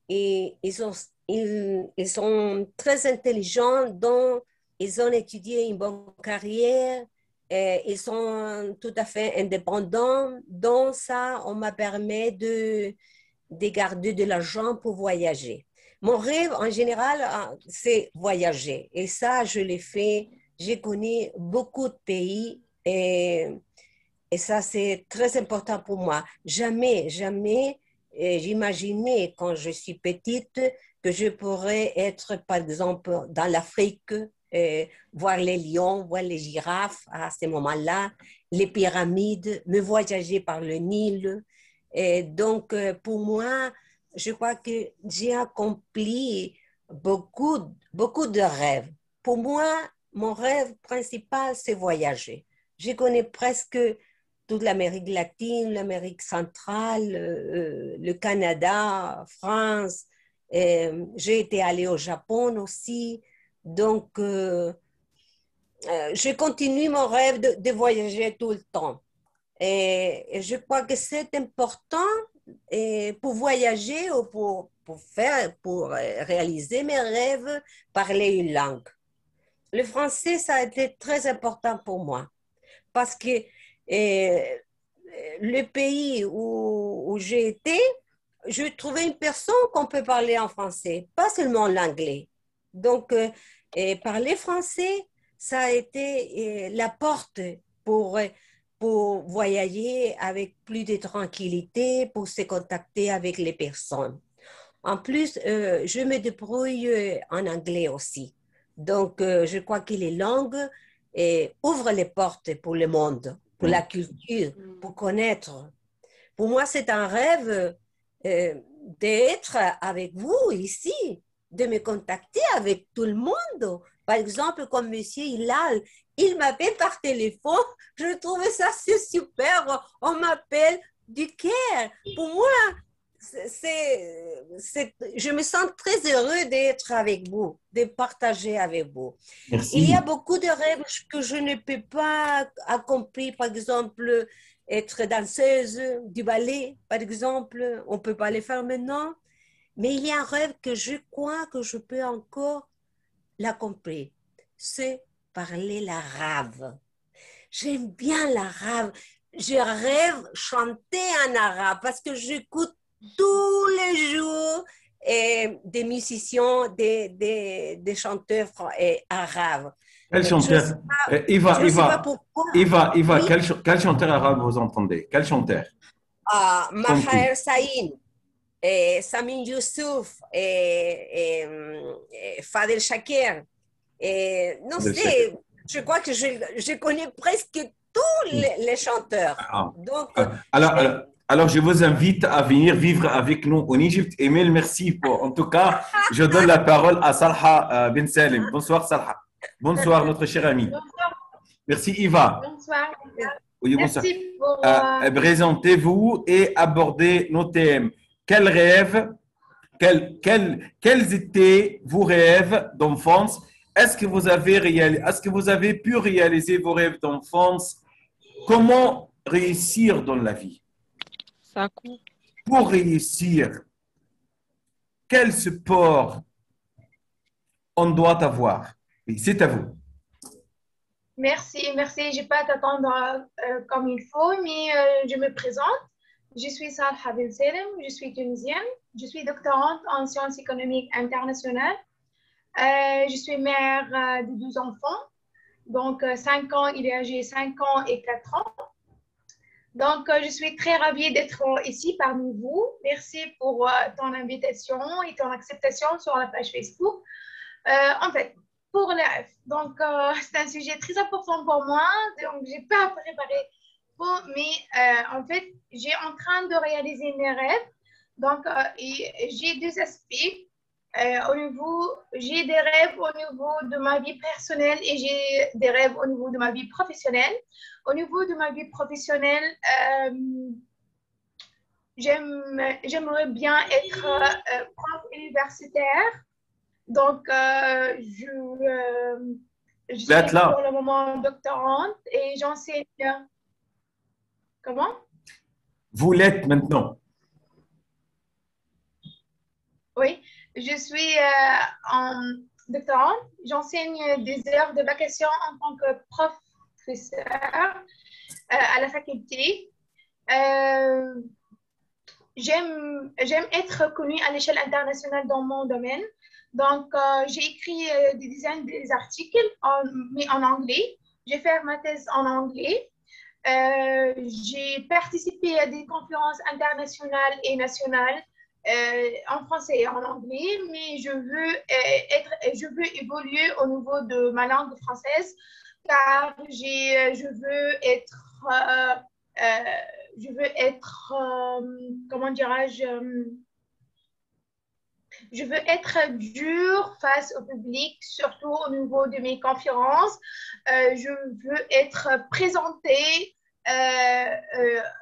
et ils sont très intelligents, donc ils ont étudié une bonne carrière. Ils sont tout à fait indépendants. Donc ça, on m'a permis de garder de l'argent pour voyager. Mon rêve, en général, c'est voyager. Et ça, je l'ai fait. J'ai connu beaucoup de pays et ça, c'est très important pour moi. Jamais, j'imaginais quand je suis petite que je pourrais être, par exemple, dans l'Afrique, voir les lions, voir les girafes à ce moment-là, les pyramides, me voyager par le Nil. Et donc, pour moi, je crois que j'ai accompli beaucoup de rêves. Pour moi, mon rêve principal, c'est voyager. Je connais presque toute l'Amérique latine, l'Amérique centrale, le Canada, France. J'ai été allée au Japon aussi. Donc, je continue mon rêve de voyager tout le temps. Et je crois que c'est important pour voyager ou pour réaliser mes rêves, parler une langue. Le français, ça a été très important pour moi parce que le pays où j'ai été, je trouvais une personne qu'on peut parler en français, pas seulement l'anglais. Donc, parler français, ça a été la porte pour voyager avec plus de tranquillité, pour se contacter avec les personnes. En plus, je me débrouille en anglais aussi. Donc, je crois que les langues ouvrent les portes pour le monde, pour la culture, pour connaître. Pour moi, c'est un rêve d'être avec vous ici, de me contacter avec tout le monde. Par exemple, comme Monsieur Hilal, il m'appelle par téléphone. Je trouvais ça super. On m'appelle du Caire. Pour moi, je me sens très heureux d'être avec vous, de partager avec vous. Merci. Il y a beaucoup de rêves que je ne peux pas accomplir. Par exemple, être danseuse du ballet, par exemple. On ne peut pas le faire maintenant. Mais il y a un rêve que je crois que je peux encore l'accomplir. C'est parler l'arabe. J'aime bien l'arabe. Je rêve chanter en arabe parce que j'écoute tous les jours des musiciens, des chanteurs arabes. Quel chanteur? Eva, Oui. Quel chanteur arabe vous entendez? Quel chanteur? Maher Saïn, Samin Youssouf, Fadel Shakir. Non, je crois que je connais presque tous les chanteurs. Ah. Donc, Alors, je vous invite à venir vivre avec nous en Égypte. Emile, merci pour. En tout cas, je donne la parole à Salha Ben Salim. Bonsoir, Salha. Bonsoir, notre cher ami. Bonsoir. Merci, Yva. Bonsoir. Oui, bonsoir. Merci pour. Présentez-vous et abordez nos thèmes. Quels rêves, quels étaient vos rêves d'enfance? Est-ce que vous avez pu réaliser vos rêves d'enfance? Comment réussir dans la vie? Pour réussir, quel support on doit avoir? Oui, c'est à vous. Merci. Je ne vais pas t'attendre comme il faut, mais je me présente. Je suis Salha Ben Salim, je suis tunisienne. Je suis doctorante en sciences économiques internationales. Je suis mère de 2 enfants. Donc, 5 ans, il est âgé 5 ans et 4 ans. Donc, je suis très ravie d'être ici parmi vous. Merci pour ton invitation et ton acceptation sur la page Facebook. En fait, pour les rêves. Donc, c'est un sujet très important pour moi. Donc, je n'ai pas préparé pour, mais en fait, j'ai en train de réaliser mes rêves. Donc, j'ai 2 aspects. J'ai des rêves au niveau de ma vie personnelle et j'ai des rêves au niveau de ma vie professionnelle. Au niveau de ma vie professionnelle, j'aimerais bien être prof universitaire. Donc, je suis pour le moment doctorante et j'enseigne. Comment? Vous l'êtes maintenant. Oui. Je suis en doctorante. J'enseigne des heures de vacation en tant que professeur à la faculté. J'aime être connue à l'échelle internationale dans mon domaine. Donc, j'ai écrit des dizaines d'articles, mais en anglais. J'ai fait ma thèse en anglais. J'ai participé à des conférences internationales et nationales en français et en anglais, mais je veux évoluer au niveau de ma langue française car je veux être, comment dirais-je, je veux être dure face au public, surtout au niveau de mes conférences. Je veux être présentée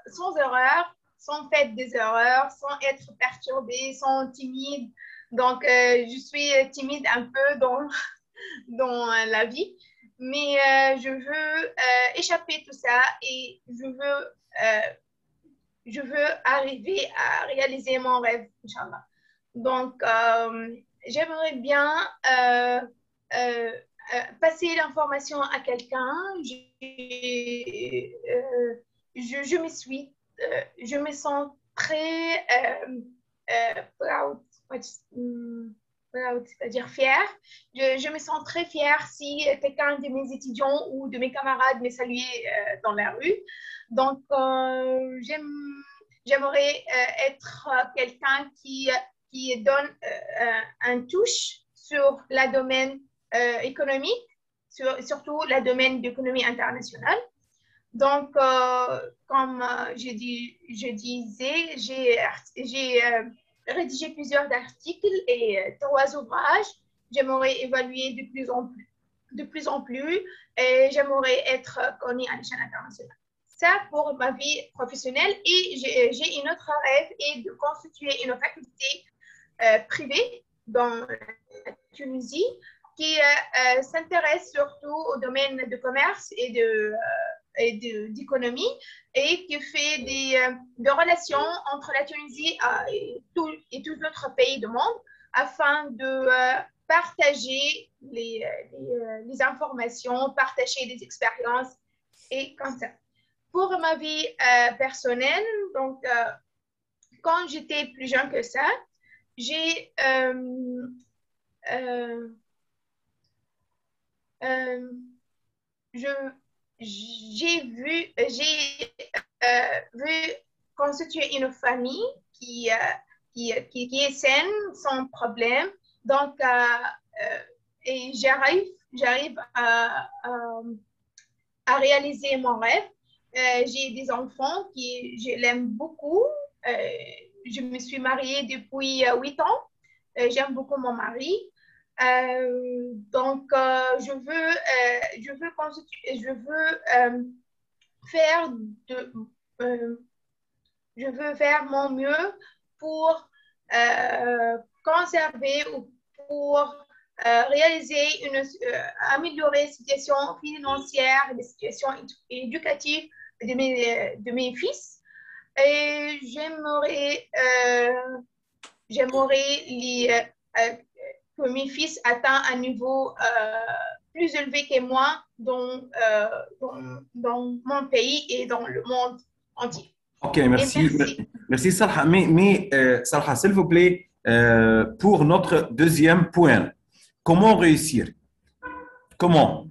sans erreur, sans faire des erreurs, sans être perturbée, sans timide. Donc, je suis timide un peu dans la vie, mais je veux échapper tout ça et je veux arriver à réaliser mon rêve, Inch'Allah. Donc, j'aimerais bien passer l'information à quelqu'un. Je me sens très proud, c'est-à-dire fière. Je me sens très fière si quelqu'un de mes étudiants ou de mes camarades me saluait dans la rue. Donc, j'aimerais être quelqu'un qui donne un touche sur le domaine économique, surtout le domaine d'économie internationale. Donc, comme je disais, j'ai rédigé plusieurs articles et 3 ouvrages. J'aimerais évaluer de plus en plus et j'aimerais être connue à l'échelle internationale. Ça pour ma vie professionnelle et j'ai une autre rêve et de constituer une faculté privée dans la Tunisie qui s'intéresse surtout au domaine de commerce et d'économie et qui fait des relations entre la Tunisie et tous les autres pays du monde afin de partager les informations, partager des expériences et comme ça. Pour ma vie personnelle, donc quand j'étais plus jeune que ça, j'ai vu constituer une famille qui est saine, sans problème. Donc, et j'arrive à à réaliser mon rêve. J'ai des enfants qui je l'aime beaucoup. Je me suis mariée depuis 8 ans. J'aime beaucoup mon mari. Donc, faire de, je veux faire mon mieux pour conserver ou pour améliorer la situation financière et la situation éducative de mes fils. Et que mes fils atteignent un niveau plus élevé que moi dans mon pays et dans le monde entier. Ok, merci. Merci, Salha. Salha, s'il vous plaît, pour notre deuxième point, comment réussir? Comment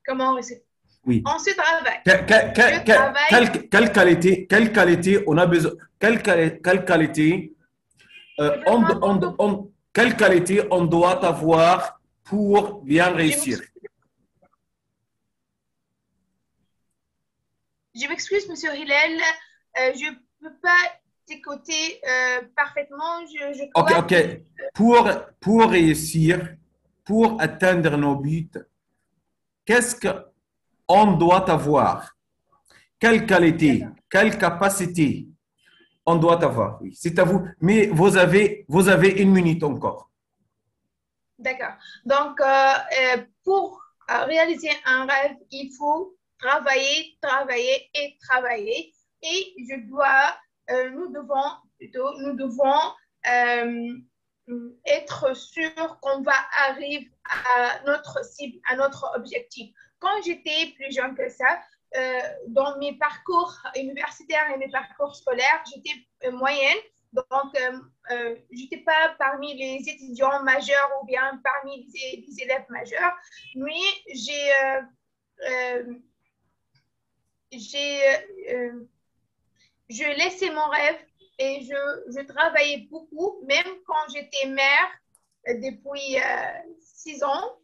réussir? Oui. On se travaille. Quelle qualité on a besoin? Quelle qualité on doit avoir pour bien réussir? Je m'excuse, Monsieur Hillel, je ne peux pas t'écouter parfaitement. Ok. Pour réussir, pour atteindre nos buts, qu'est-ce qu'on doit avoir? Quelle qualité, quelle capacité on doit avoir? Oui, c'est à vous. Mais vous avez 1 minute encore. D'accord. Donc, pour réaliser un rêve, il faut travailler. Et nous devons être sûrs qu'on va arriver à notre cible, à notre objectif. Quand j'étais plus jeune que ça, dans mes parcours universitaires et mes parcours scolaires, j'étais moyenne. Donc, je n'étais pas parmi les étudiants majeurs ou bien parmi les élèves majeurs, mais je laissais mon rêve et je travaillais beaucoup, même quand j'étais mère depuis 6 ans.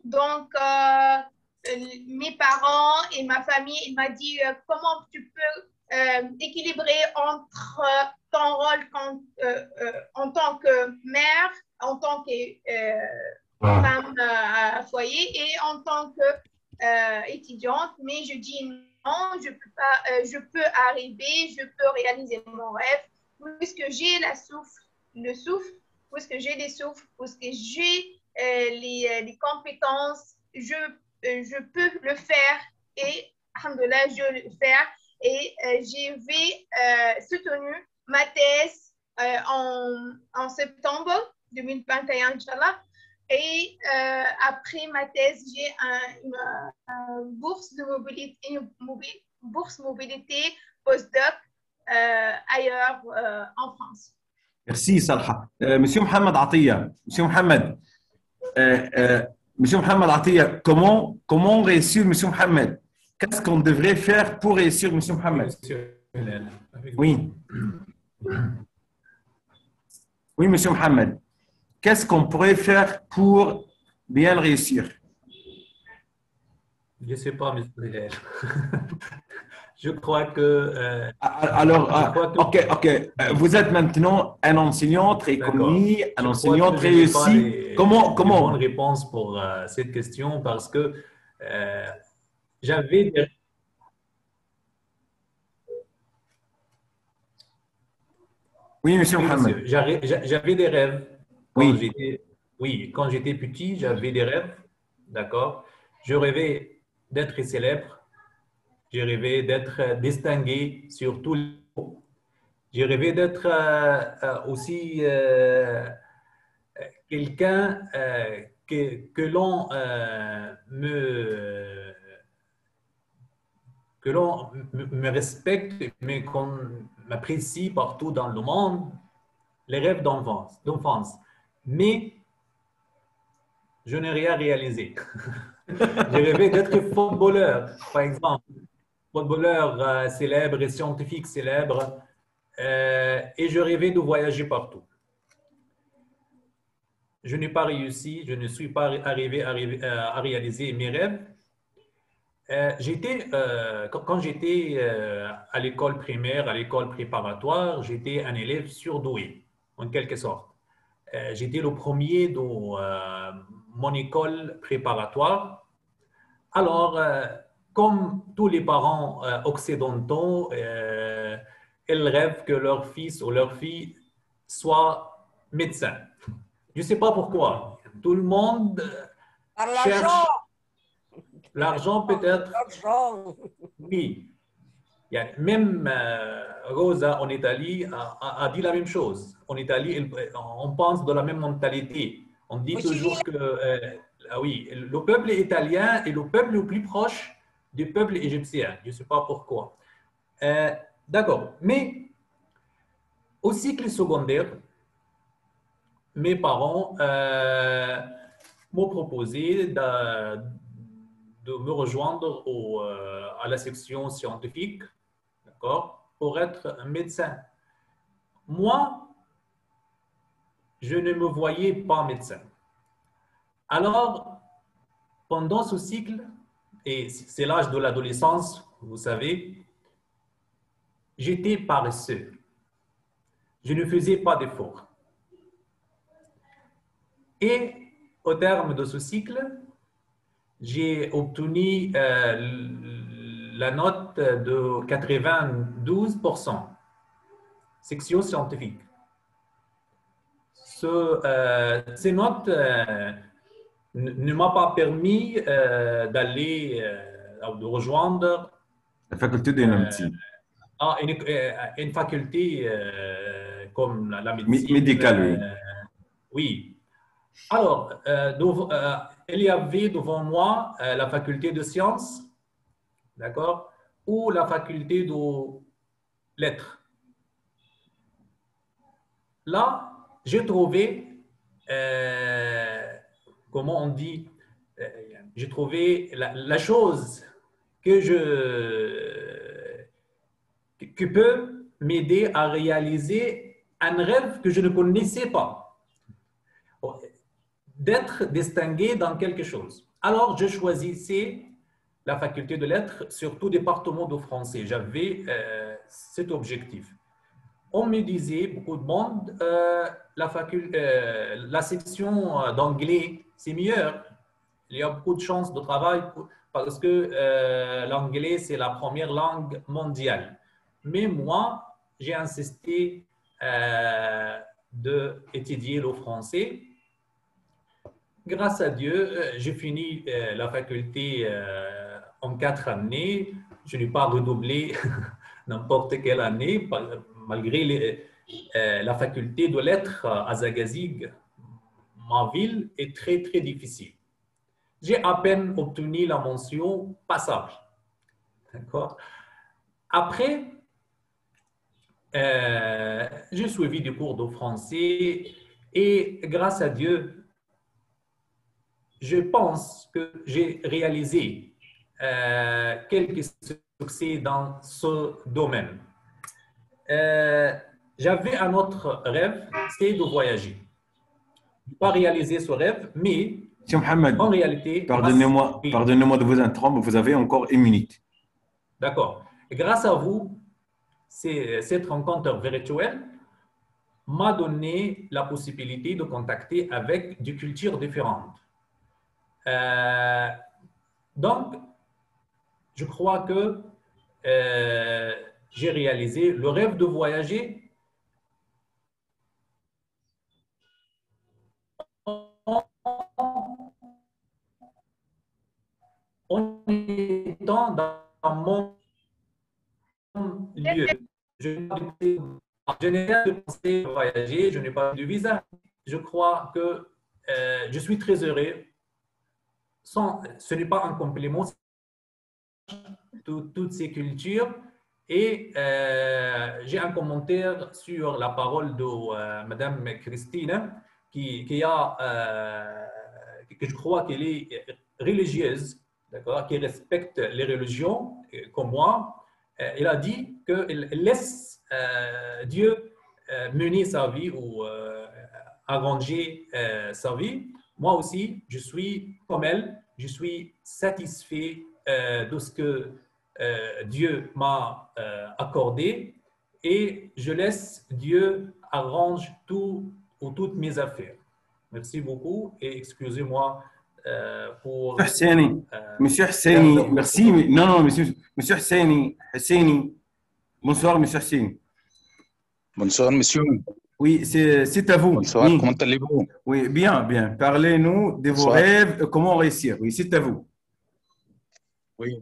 Donc, mes parents et ma famille, ils m'ont dit comment tu peux équilibrer entre ton rôle en tant que mère, en tant que femme à foyer et en tant que étudiante. Mais je dis non, je peux pas, je peux arriver, je peux réaliser mon rêve puisque j'ai le souffle, puisque j'ai les souffles, puisque j'ai les compétences, je peux le faire et alhamdoulilah, je vais le faire et j'ai soutenu ma thèse en septembre 2021, Inch'Allah. Et après ma thèse, j'ai une bourse de mobilité postdoc ailleurs en France. Merci, Salha. Monsieur Mohamed Atiya, Monsieur Mohamed Atiya, comment réussir, Monsieur Mohamed? Qu'est-ce qu'on devrait faire pour réussir, Monsieur Mohamed? Oui. Oui, Monsieur Mohamed. Qu'est-ce qu'on pourrait faire pour bien réussir? Je ne sais pas, Monsieur Hillel. Je crois que... ok. Vous êtes maintenant un enseignant très connu, un enseignant très réussi. Comment bonne réponse pour cette question parce que j'avais des... Oui, Monsieur Mohamed. J'avais des rêves. Quand j'étais petit, j'avais des rêves. D'accord. Je rêvais d'être célèbre. J'ai rêvé d'être distingué sur tous les niveaux. J'ai rêvé d'être aussi quelqu'un que l'on me respecte, mais qu'on m'apprécie partout dans le monde. Les rêves d'enfance. Mais je n'ai rien réalisé. J'ai rêvé d'être footballeur, par exemple. Footballeur célèbre et scientifique célèbre. Et je rêvais de voyager partout. Je n'ai pas réussi, je ne suis pas arrivé à réaliser mes rêves. Quand j'étais à l'école primaire, à l'école préparatoire, j'étais un élève surdoué, en quelque sorte. J'étais le premier dans mon école préparatoire. Alors, comme tous les parents occidentaux, ils rêvent que leur fils ou leur fille soit médecin. Je ne sais pas pourquoi. Tout le monde Par cherche l'argent. l'argent peut-être. L'argent. Oui. Même Rosa en Italie a dit la même chose. En Italie, on pense de la même mentalité. On dit toujours que oui, le peuple italien est le peuple le plus proche du peuple égyptien. Je ne sais pas pourquoi. D'accord. Mais au cycle secondaire, mes parents m'ont proposé de me rejoindre à la section scientifique, d'accord, pour être un médecin. Moi, je ne me voyais pas médecin. Alors, pendant ce cycle, et c'est l'âge de l'adolescence, vous savez, j'étais paresseux. Je ne faisais pas d'efforts. Et au terme de ce cycle, j'ai obtenu la note de 92%, section scientifique. Ces notes ne m'ont pas permis d'aller, de rejoindre la faculté de la médecine. Une faculté comme la médecine. Médicale, oui. Oui. Alors, il y avait devant moi la faculté de sciences, d'accord, ou la faculté de lettres. Là, j'ai trouvé, comment on dit, j'ai trouvé la chose que peut m'aider à réaliser un rêve que je ne connaissais pas. D'être distingué dans quelque chose. Alors, je choisissais la faculté de lettres sur tout département de français. J'avais cet objectif. On me disait, beaucoup de monde, la section d'anglais, c'est meilleur. Il y a beaucoup de chances de travail parce que l'anglais, c'est la première langue mondiale. Mais moi, j'ai insisté d'étudier le français. Grâce à Dieu, j'ai fini la faculté en 4 années. Je n'ai pas redoublé n'importe quelle année, malgré la faculté de lettres à Zagazig. Ma ville est très, très difficile. J'ai à peine obtenu la mention passable. D'accord? Après, j'ai suivi des cours de français et grâce à Dieu, je pense que j'ai réalisé quelques succès dans ce domaine. J'avais un autre rêve, c'est de voyager. Je n'ai pas réalisé ce rêve, mais Monsieur Mohamed, en réalité... pardonnez-moi de vous interrompre, vous avez encore 1 minute. D'accord. Grâce à vous, cette rencontre virtuelle m'a donné la possibilité de contacter avec des cultures différentes. Donc, je crois que j'ai réalisé le rêve de voyager en étant dans mon lieu. Je n'ai pas de pensée de voyager, je n'ai pas de visa. Je crois que je suis très heureux. Ce n'est pas un complément de toutes ces cultures. Et j'ai un commentaire sur la parole de Madame Christine, que je crois qu'elle est religieuse, d'accord, qui respecte les religions comme moi. Elle a dit qu'elle laisse Dieu mener sa vie ou arranger sa vie. Moi aussi, je suis comme elle, je suis satisfait de ce que Dieu m'a accordé et je laisse Dieu arrange toutes mes affaires. Merci beaucoup et excusez-moi pour... Monsieur Husseini, merci. Non, non, monsieur Husseini. Bonsoir, monsieur Husseini. Bonsoir, monsieur. Oui, c'est à vous. Bonsoir, oui. Comment allez-vous? Oui, bien, bien. Parlez-nous de vos rêves et comment réussir. Oui, c'est à vous. Oui.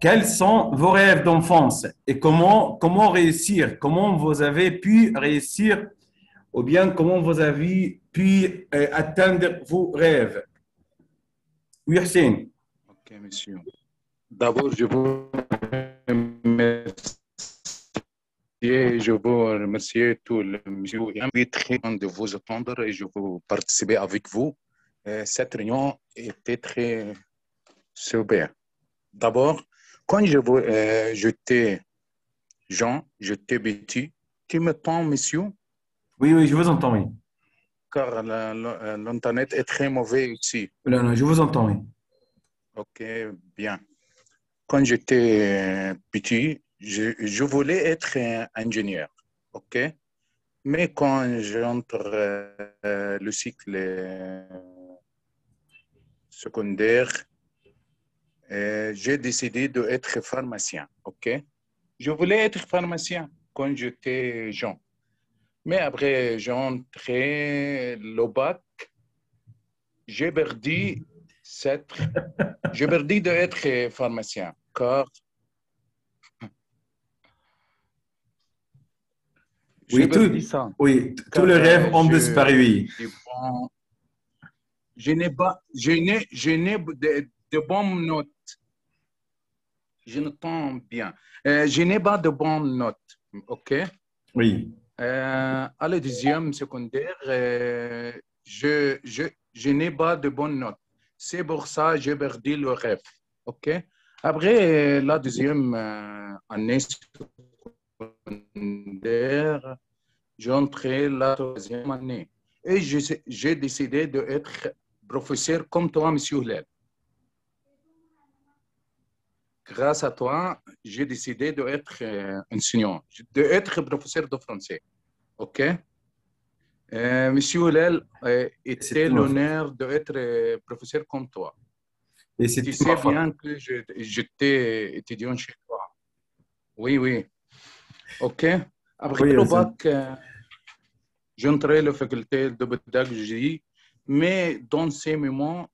Quels sont vos rêves d'enfance et comment réussir? Comment vous avez pu réussir ou bien comment vous avez pu atteindre vos rêves? Oui, Hussein. Ok, monsieur. D'abord, je vous remercie tout le monsieur. Je suis très content de vous attendre et je veux participer avec vous. Cette réunion était très super. D'abord, quand j'étais jeune, j'étais petit, tu m'entends, monsieur? Oui, oui, je vous entends, oui. Car l'Internet est très mauvais ici. Non, non, je vous entends, oui. Ok, bien. Quand j'étais petit, je voulais être ingénieur, ok? Mais quand j'entre le cycle secondaire, j'ai décidé d'être pharmacien, ok? Je voulais être pharmacien quand j'étais jeune. Mais après, j'ai entré le bac, j'ai perdu d'être pharmacien, car oui, tous les rêves ont disparu. Je n'ai de bonnes notes. Je n'entends bien. Je n'ai pas de bonnes notes, ok? Oui. À la deuxième secondaire, je n'ai pas de bonnes notes. C'est pour ça que j'ai perdu le rêve. OK? Après la deuxième année secondaire, j'ai entré la troisième année. Et j'ai décidé d'être professeur comme toi, M. Hillel. Grâce à toi, j'ai décidé d'être enseignant, d'être professeur de français. OK? Monsieur Hillel, était l'honneur d'être professeur comme toi. Et tu sais bien que j'étais étudiant chez toi. Oui, oui. OK? Après le bac, j'entrais à la faculté de pédagogie, mais dans ces moments,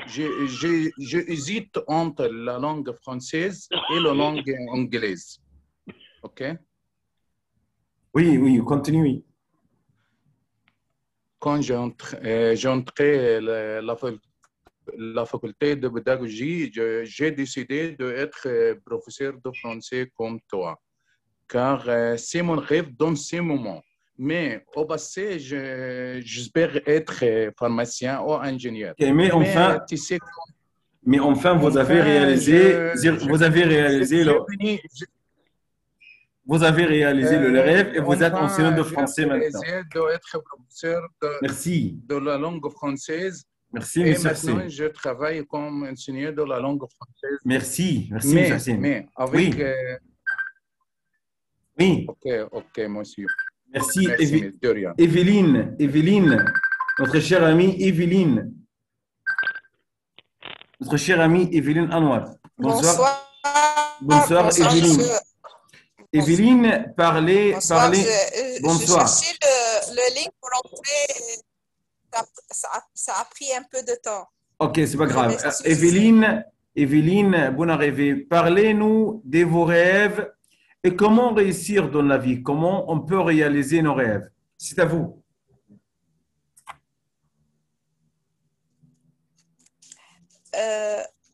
j'hésite entre la langue française et la langue anglaise. OK? Oui, oui, continue. Quand j'entrais la faculté de pédagogie, j'ai décidé d'être professeur de français comme toi, car c'est mon rêve dans ces moments. Mais au passé, j'espère être pharmacien ou ingénieur. Okay, mais enfin, tu sais, vous avez réalisé, vous avez réalisé le rêve et vous êtes enseignant de français maintenant. J'ai d'être professeur de la langue française. Merci, et monsieur maintenant, Hussein. je travaille comme enseignant de la langue française. Merci, monsieur Hussein. Mais avec... Oui. Ok, monsieur. Merci, de rien. Evelyne, notre chère amie Evelyne. Notre chère amie Evelyne Anwar. Bonsoir. Bonsoir, Evelyne. Evelyne, parlez. Bonsoir. Bonsoir. Je cherchais le link pour entrer. Ça a pris un peu de temps. Ok, c'est pas grave. Evelyne, bonne arrivée. Parlez-nous de vos rêves et comment réussir dans la vie. Comment on peut réaliser nos rêves. C'est à vous.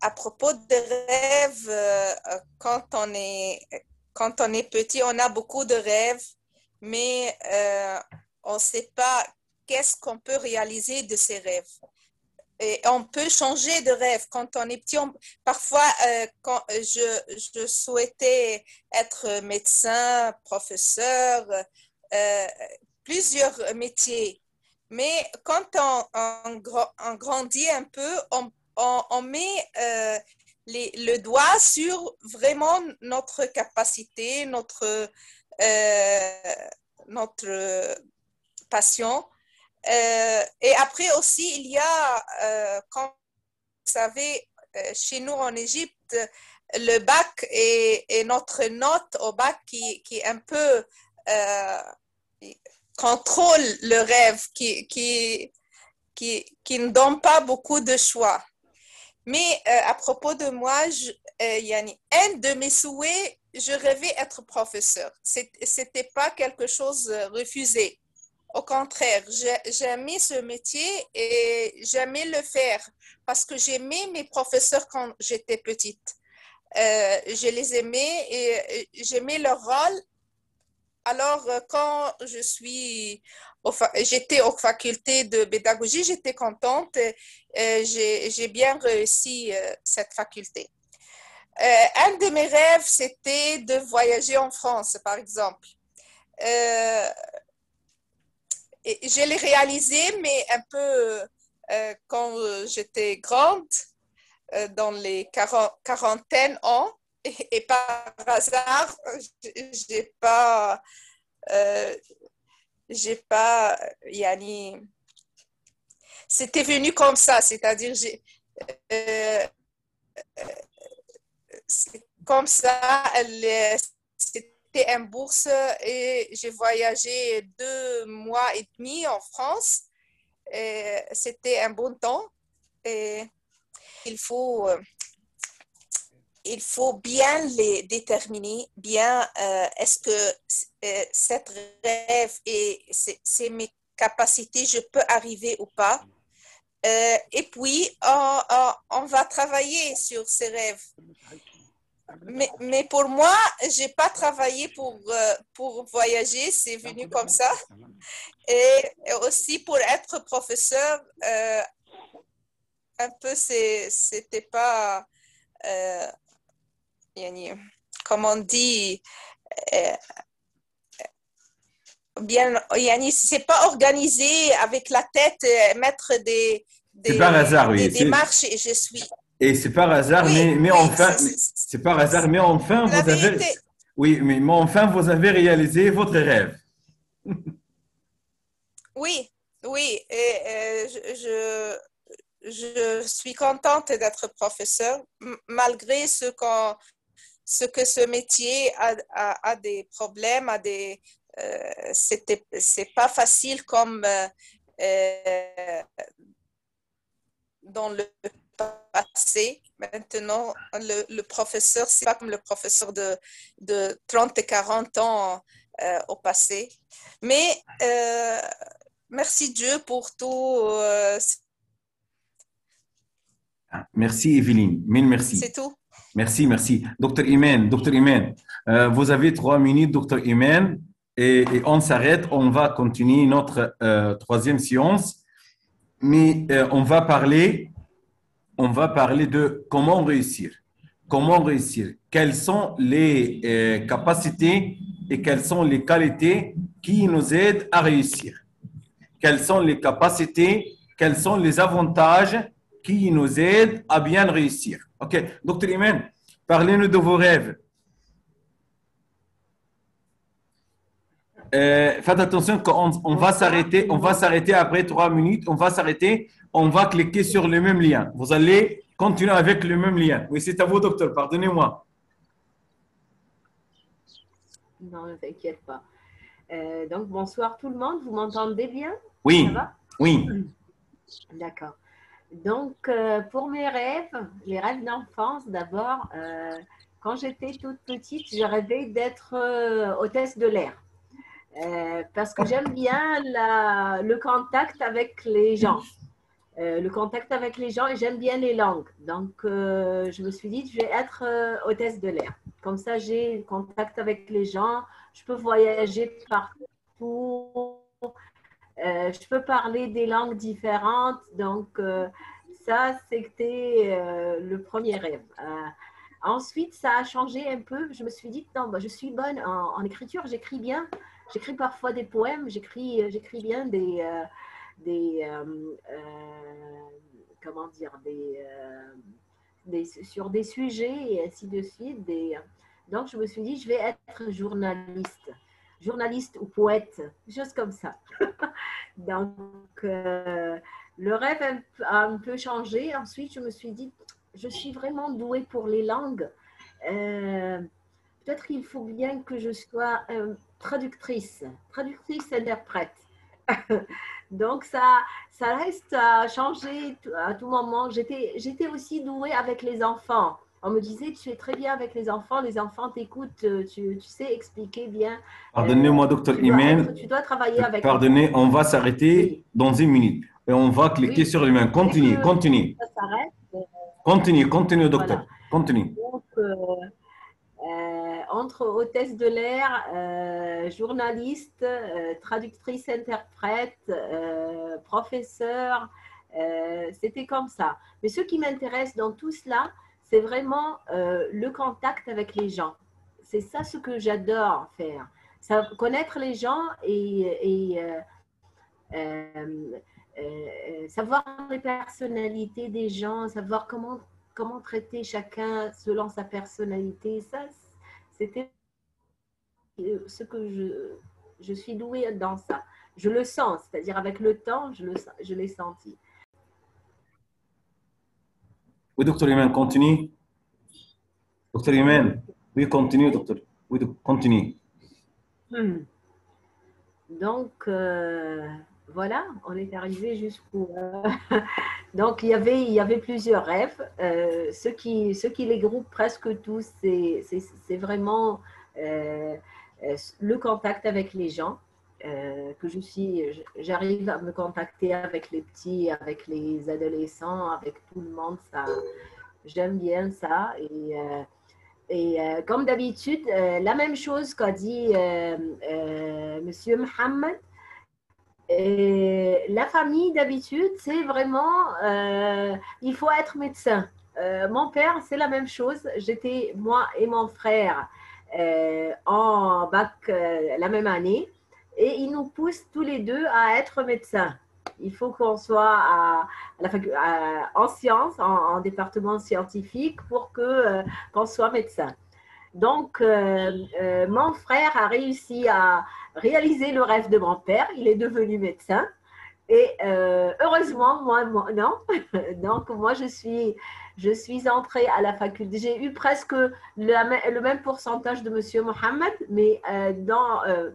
À propos des rêves, quand on est petit, on a beaucoup de rêves, mais on ne sait pas qu'est-ce qu'on peut réaliser de ces rêves. Et on peut changer de rêve quand on est petit. Parfois, quand je souhaitais être médecin, professeur, plusieurs métiers. Mais quand on grandit un peu, on met le doigt sur vraiment notre capacité, notre passion. Et après aussi, il y a, comme vous savez, chez nous en Égypte, le bac et notre note au bac qui un peu contrôle le rêve, qui ne donne pas beaucoup de choix. Mais à propos de moi, un de mes souhaits, je rêvais être professeur. C'était pas quelque chose refusé. Au contraire, j'aimais ce métier et j'aimais le faire parce que j'aimais mes professeurs quand j'étais petite. Je les aimais et j'aimais leur rôle. Alors, quand j'étais aux facultés de pédagogie, j'étais contente. J'ai bien réussi cette faculté. Un de mes rêves, c'était de voyager en France, par exemple. Je l'ai réalisé, mais un peu quand j'étais grande, dans les quarantaines ans, et par hasard, yani, c'était venu comme ça, c'est-à-dire c'est comme ça, c'était une bourse et j'ai voyagé 2 mois et demi en France. C'était un bon temps et il faut bien les déterminer, bien est-ce que cette rêve et c'est mes capacités, je peux arriver ou pas. Et puis, on va travailler sur ces rêves. Mais pour moi, je n'ai pas travaillé pour voyager, c'est venu comme ça. Et aussi pour être professeur, un peu, c'était pas, comme on dit, bien, c'est pas organisé avec la tête, mettre des par hasard, oui. démarches et je suis. Et c'est par hasard, oui, mais oui, enfin, c'est par hasard, mais enfin, vous avez, oui, mais enfin, vous avez réalisé votre rêve. Oui, oui, et je suis contente d'être professeure, malgré ce que ce métier a des problèmes, c'est pas facile comme dans le passé. Maintenant, le professeur, c'est pas comme le professeur de 30 et 40 ans au passé. Mais merci Dieu pour tout. Merci Evelyne, mille merci. C'est tout. Merci, merci. Docteur Imen, vous avez 3 minutes, Docteur Imen, et on s'arrête. On va continuer notre troisième séance, mais on va parler de comment réussir. Comment réussir? Quelles sont les capacités et quelles sont les qualités qui nous aident à réussir? Quelles sont les capacités? Quels sont les avantages qui nous aident à bien réussir? OK. Docteur Imen, parlez-nous de vos rêves. Faites attention qu'on va s'arrêter après 3 minutes. On va s'arrêter. On va cliquer sur le même lien. Vous allez continuer avec le même lien. Oui, c'est à vous, docteur. Pardonnez-moi. Non, ne t'inquiète pas. Donc, bonsoir tout le monde. Vous m'entendez bien? Oui. Ça va? Oui. D'accord. Donc, pour mes rêves, les rêves d'enfance, d'abord, quand j'étais toute petite, je rêvais d'être hôtesse de l'air. Parce que j'aime bien le contact avec les gens. Et j'aime bien les langues. Donc, je me suis dit, je vais être hôtesse de l'air. Comme ça, j'ai contact avec les gens. Je peux voyager partout. Je peux parler des langues différentes. Donc, ça, c'était le premier rêve. Ensuite, ça a changé un peu. Je me suis dit, non, je suis bonne en écriture. J'écris bien. J'écris parfois des poèmes. J'écris bien comment dire, sur des sujets et ainsi de suite. Donc, je me suis dit, je vais être journaliste ou poète, choses comme ça. Donc, le rêve a un peu changé. Ensuite, je me suis dit, je suis vraiment douée pour les langues. Peut-être qu'il faut bien que je sois traductrice interprète. Donc, ça reste à changer à tout moment. J'étais aussi douée avec les enfants. On me disait, tu es très bien avec les enfants t'écoutent, tu sais expliquer bien. Pardonnez-moi, docteur Imen. Tu dois travailler avec Pardonnez, on va s'arrêter dans une minute et on va cliquer sur l'humain. Continue. Ça s'arrête. Continue, docteur. Voilà. Continue. Donc, entre hôtesse de l'air, journaliste, traductrice interprète, professeur, c'était comme ça. Mais ce qui m'intéresse dans tout cela, c'est vraiment le contact avec les gens. C'est ça ce que j'adore faire. Connaître les gens et savoir les personnalités des gens, savoir comment traiter chacun selon sa personnalité. Ça, c'était ce que je suis douée dans ça. Je le sens, c'est-à-dire avec le temps, je l'ai senti. Oui, docteur Imen, continue. Docteur Imen, oui, continue, docteur. Oui, continue. Donc, voilà, on est arrivé jusqu'au... Donc, il y avait plusieurs rêves. Ce qui les groupe presque tous, c'est vraiment le contact avec les gens. J'arrive à me contacter avec les petits, avec les adolescents, avec tout le monde. J'aime bien ça. Et comme d'habitude, la même chose qu'a dit Monsieur Mohamed. La famille, d'habitude, c'est vraiment, il faut être médecin. Mon père, c'est la même chose. J'étais, moi et mon frère, en bac la même année. Et ils nous poussent tous les deux à être médecins. Il faut qu'on soit en sciences, en département scientifique, pour qu'on soit médecin. Donc, mon frère a réussi à réaliser le rêve de mon père. Il est devenu médecin. Et heureusement, moi non. Donc, moi, je suis entrée à la faculté. J'ai eu presque le même pourcentage de Monsieur Mohamed, mais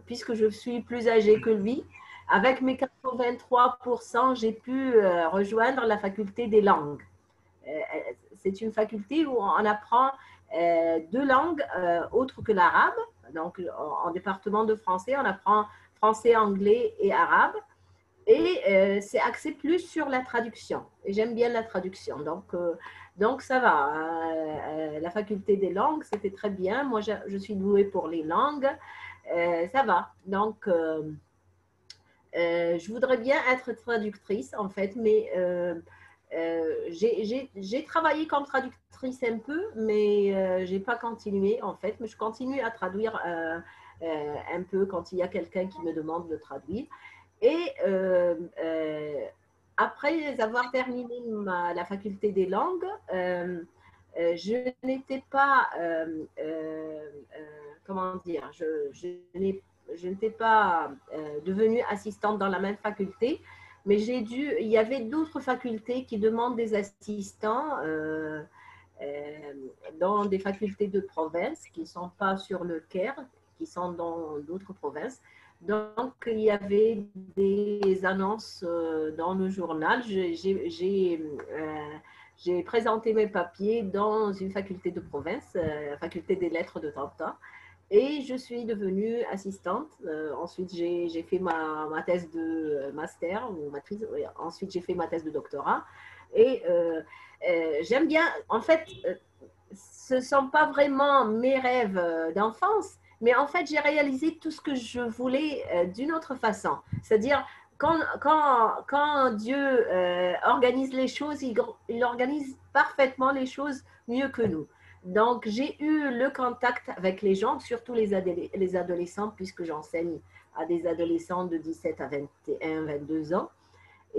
puisque je suis plus âgée que lui, avec mes 83%, j'ai pu rejoindre la faculté des langues. C'est une faculté où on apprend 2 langues autres que l'arabe. Donc, en département de français, on apprend français, anglais et arabe. Et c'est axé plus sur la traduction. Et j'aime bien la traduction. Donc ça va. La faculté des langues, c'était très bien. Moi, je suis douée pour les langues. Ça va. Donc, je voudrais bien être traductrice, en fait, mais j'ai travaillé comme traductrice un peu, mais je n'ai pas continué, en fait. Mais je continue à traduire un peu quand il y a quelqu'un qui me demande de traduire. Et après avoir terminé la faculté des langues, je n'étais pas, comment dire, je n'étais pas devenue assistante dans la même faculté, mais il y avait d'autres facultés qui demandent des assistants dans des facultés de province qui ne sont pas sur le Caire, qui sont dans d'autres provinces. Donc, il y avait des annonces dans le journal. J'ai présenté mes papiers dans une faculté de province, la faculté des lettres de Tanta, et je suis devenue assistante. Ensuite, j'ai fait ma thèse de master ou maîtrise. Ensuite, j'ai fait ma thèse de doctorat. Et j'aime bien, en fait, ce ne sont pas vraiment mes rêves d'enfance, mais en fait, j'ai réalisé tout ce que je voulais d'une autre façon. C'est-à-dire, quand Dieu organise les choses, il organise parfaitement les choses mieux que nous. Donc, j'ai eu le contact avec les gens, surtout les adolescents, puisque j'enseigne à des adolescents de 17 à 21, 22 ans.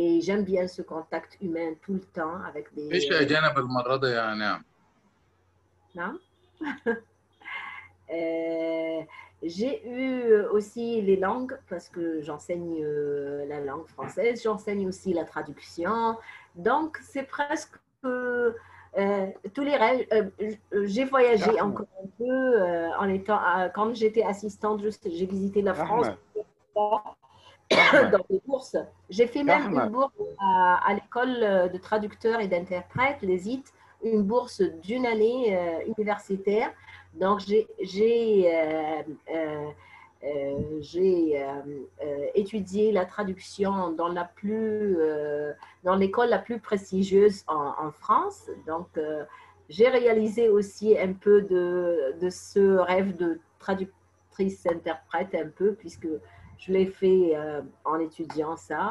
Et j'aime bien ce contact humain tout le temps avec ايش des... اجانب المره دي يا نعم؟ Non. Euh, j'ai eu aussi les langues parce que j'enseigne la langue française, j'enseigne aussi la traduction. Donc, c'est presque tous les rêves. J'ai voyagé encore un peu en étant, quand j'étais assistante, j'ai visité la France dans des bourses. J'ai fait même une bourse à l'école de traducteurs et d'interprètes, les IT, une bourse d'une année universitaire. Donc, j'ai étudié la traduction dans l'école la plus prestigieuse en France. Donc, j'ai réalisé aussi un peu de ce rêve de traductrice-interprète un peu, puisque je l'ai fait en étudiant ça.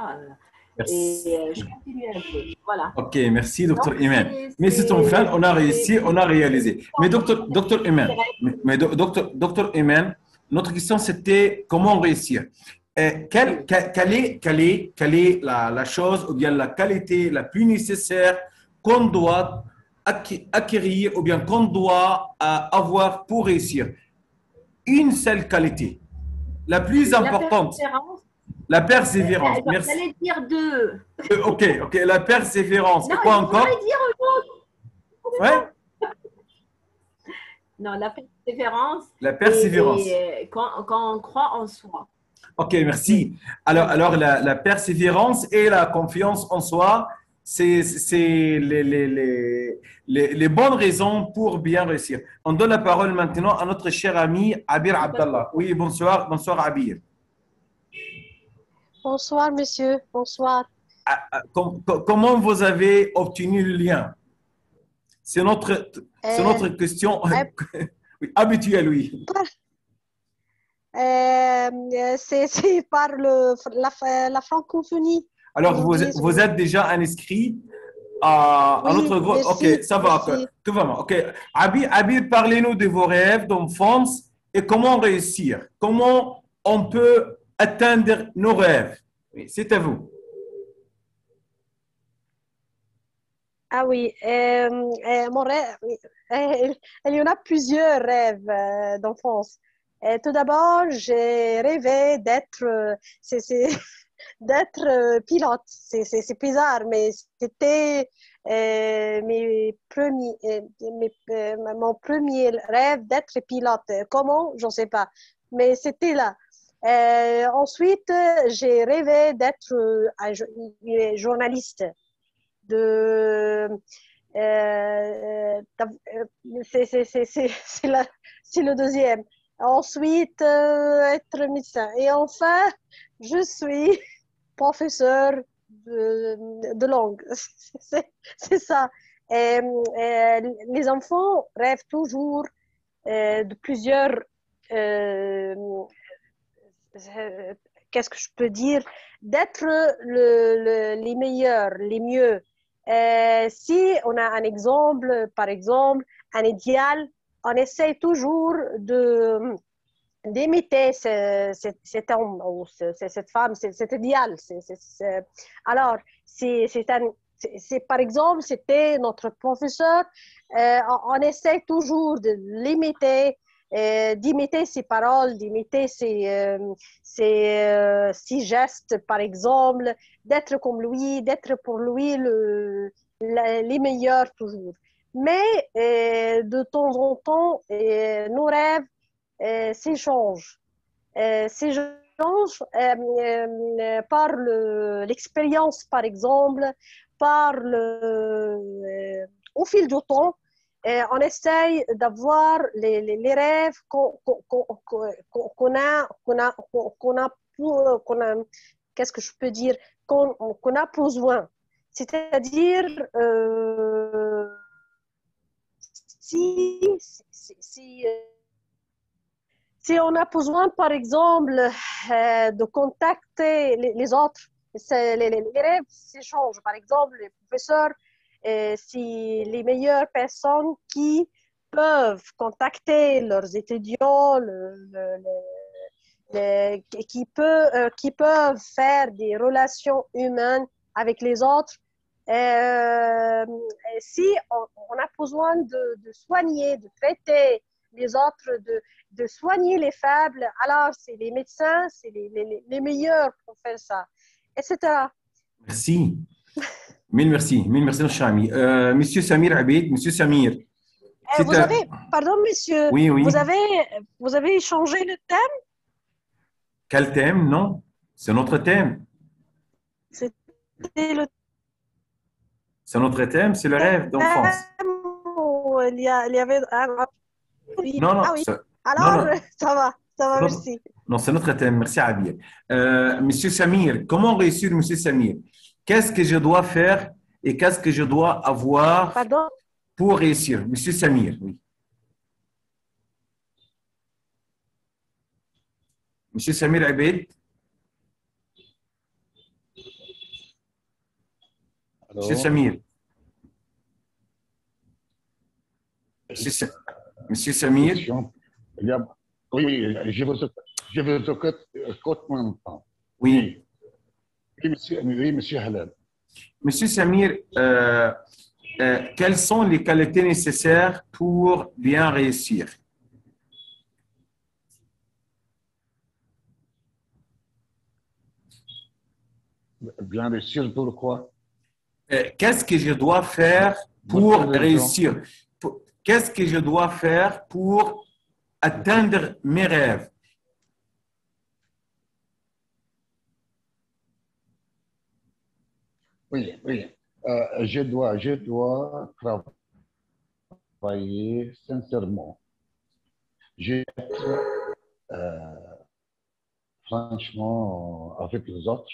Et je continue un peu. Voilà. Ok, merci, docteur Donc, Iman. Mais c'est ton fan, on a réussi, on a réalisé. Mais docteur Iman, docteur Iman, notre question c'était comment réussir. Quelle est la chose ou bien la qualité la plus nécessaire qu'on doit acquérir ou bien qu'on doit avoir pour réussir? Une seule qualité, la plus importante. La persévérance. Merci. J'allais dire deux. Ok, la persévérance. Non, Et quoi encore? dire autre. Ouais. Non, la persévérance. La persévérance. Et quand on croit en soi. Ok, merci. Alors la persévérance et la confiance en soi, c'est les bonnes raisons pour bien réussir. On donne la parole maintenant à notre cher ami Abir Abdallah. Oui, bonsoir Abir. Bonsoir, monsieur. Bonsoir. Comment vous avez obtenu le lien? C'est notre question habituelle, oui. C'est par la francophonie. Alors, vous êtes déjà inscrit à notre groupe? Merci, ok, ça va. Que vraiment? Ok. Abir, parlez-nous de vos rêves d'enfance et comment réussir. Comment on peut atteindre nos rêves? Oui, c'est à vous. Ah oui, mon rêve, il y en a plusieurs rêves d'enfance. Tout d'abord, j'ai rêvé d'être pilote. C'est bizarre, mais c'était mon premier rêve d'être pilote. Comment? Je ne sais pas, mais c'était là. Ensuite, j'ai rêvé d'être journaliste. C'est le deuxième. Ensuite, être médecin. Et enfin, je suis professeur de langue. C'est ça. Les enfants rêvent toujours de plusieurs... qu'est-ce que je peux dire? D'être les meilleurs, les mieux. Si on a un exemple, par exemple, un idéal, on essaie toujours d'imiter cet homme ou cette femme, cet idéal. Alors, par exemple, c'était notre professeur, on essaie toujours de l'imiter, d'imiter ses paroles, d'imiter ses gestes, par exemple, d'être comme lui, d'être pour lui les meilleurs toujours. Mais de temps en temps, nos rêves s'échangent. S'échangent par l'expérience, par exemple, au fil du temps. On essaye d'avoir les rêves qu'on a, qu'est-ce que je peux dire, qu'on a besoin. C'est-à-dire, si on a besoin, par exemple, de contacter les autres, les rêves s'échangent. Par exemple, les professeurs, si les meilleures personnes qui peuvent contacter leurs étudiants, qui peuvent faire des relations humaines avec les autres. Si on a besoin de soigner, de traiter les autres, de soigner les faibles, alors c'est les médecins, c'est les meilleurs pour faire ça, etc. Merci. Mille merci, notre cher ami. Monsieur Samir Abid, Monsieur Samir. Vous avez, pardon monsieur, oui, oui. Vous avez changé le thème? Quel thème? Non, c'est notre thème. C'était le C'est notre thème, c'est le rêve d'enfance. Il y avait... oui. Non, non. Ah oui. Alors, non. Ça va, merci. Non, c'est notre thème. Merci, Abir. Monsieur Samir, comment réussir, Monsieur Samir? Qu'est-ce que je dois faire et qu'est-ce que je dois avoir pour réussir? Monsieur Samir, oui. Monsieur Samir Abid. Monsieur Samir. Monsieur Samir. Oui, je vous écoute maintenant. Oui. Oui, monsieur Halal. Monsieur Samir, quelles sont les qualités nécessaires pour bien réussir? Bien réussir pour quoi? Qu'est-ce que je dois faire pour réussir? Qu'est-ce que je dois faire pour atteindre mes rêves? Oui. Je dois travailler sincèrement. Je dois être franchement avec les autres.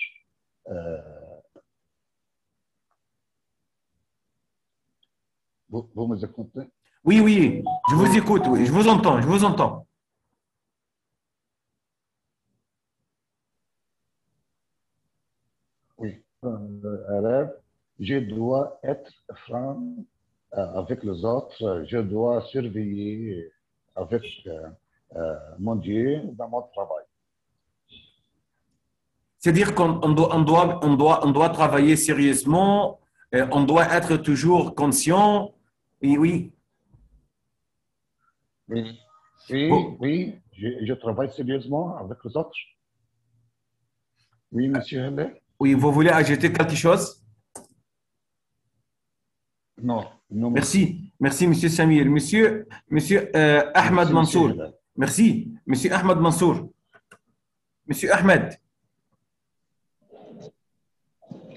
Vous me écoutez? Oui, je vous écoute, oui, je vous entends. Oui, je dois être franc avec les autres, je dois surveiller avec mon Dieu dans mon travail. C'est-à-dire qu'on doit travailler sérieusement, on doit être toujours conscient. Oui. Oui, je travaille sérieusement avec les autres. Oui, monsieur Helle. Oui, vous voulez ajouter quelque chose? Non. Merci, monsieur Samir. Monsieur Ahmed Mansour. Merci, monsieur Ahmed Mansour. Monsieur Ahmed.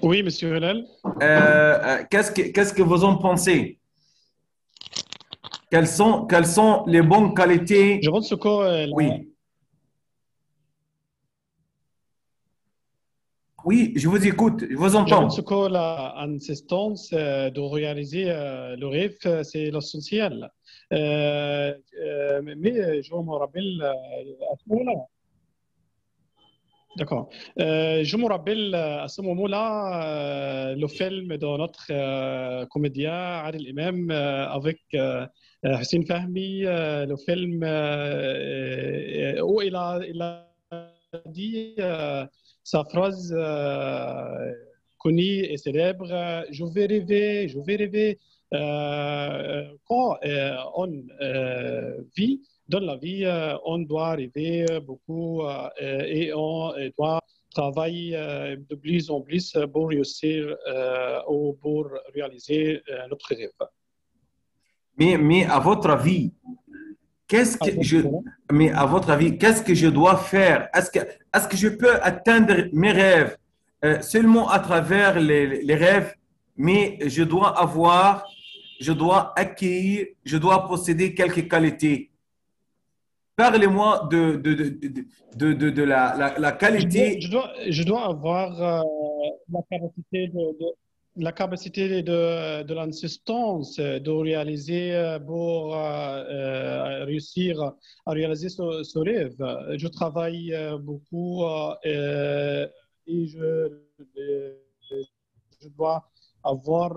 Oui, monsieur Hellel. Qu'est-ce que vous en pensez? Quelles sont les bonnes qualités? Je pense que oui. Oui, je vous écoute, je vous entends. Je pense que l'insistance de réaliser le rêve, c'est l'essentiel. Mais je me rappelle à ce moment-là. D'accord. Je me rappelle à ce moment-là le film de notre comédien Adil Imam avec Hussein Fahmi, le film où il a dit sa phrase connue et célèbre, je vais rêver. Quand on vit dans la vie, on doit rêver beaucoup et on doit travailler de plus en plus pour réussir ou pour réaliser notre rêve. Mais à votre avis, qu'est-ce que je dois faire? Est-ce que je peux atteindre mes rêves seulement à travers les rêves, mais je dois acquérir, je dois posséder quelques qualités? Parlez-moi de la qualité. Je dois avoir la capacité de l'insistance, de réaliser pour réussir à réaliser ce rêve. Je travaille beaucoup et je dois avoir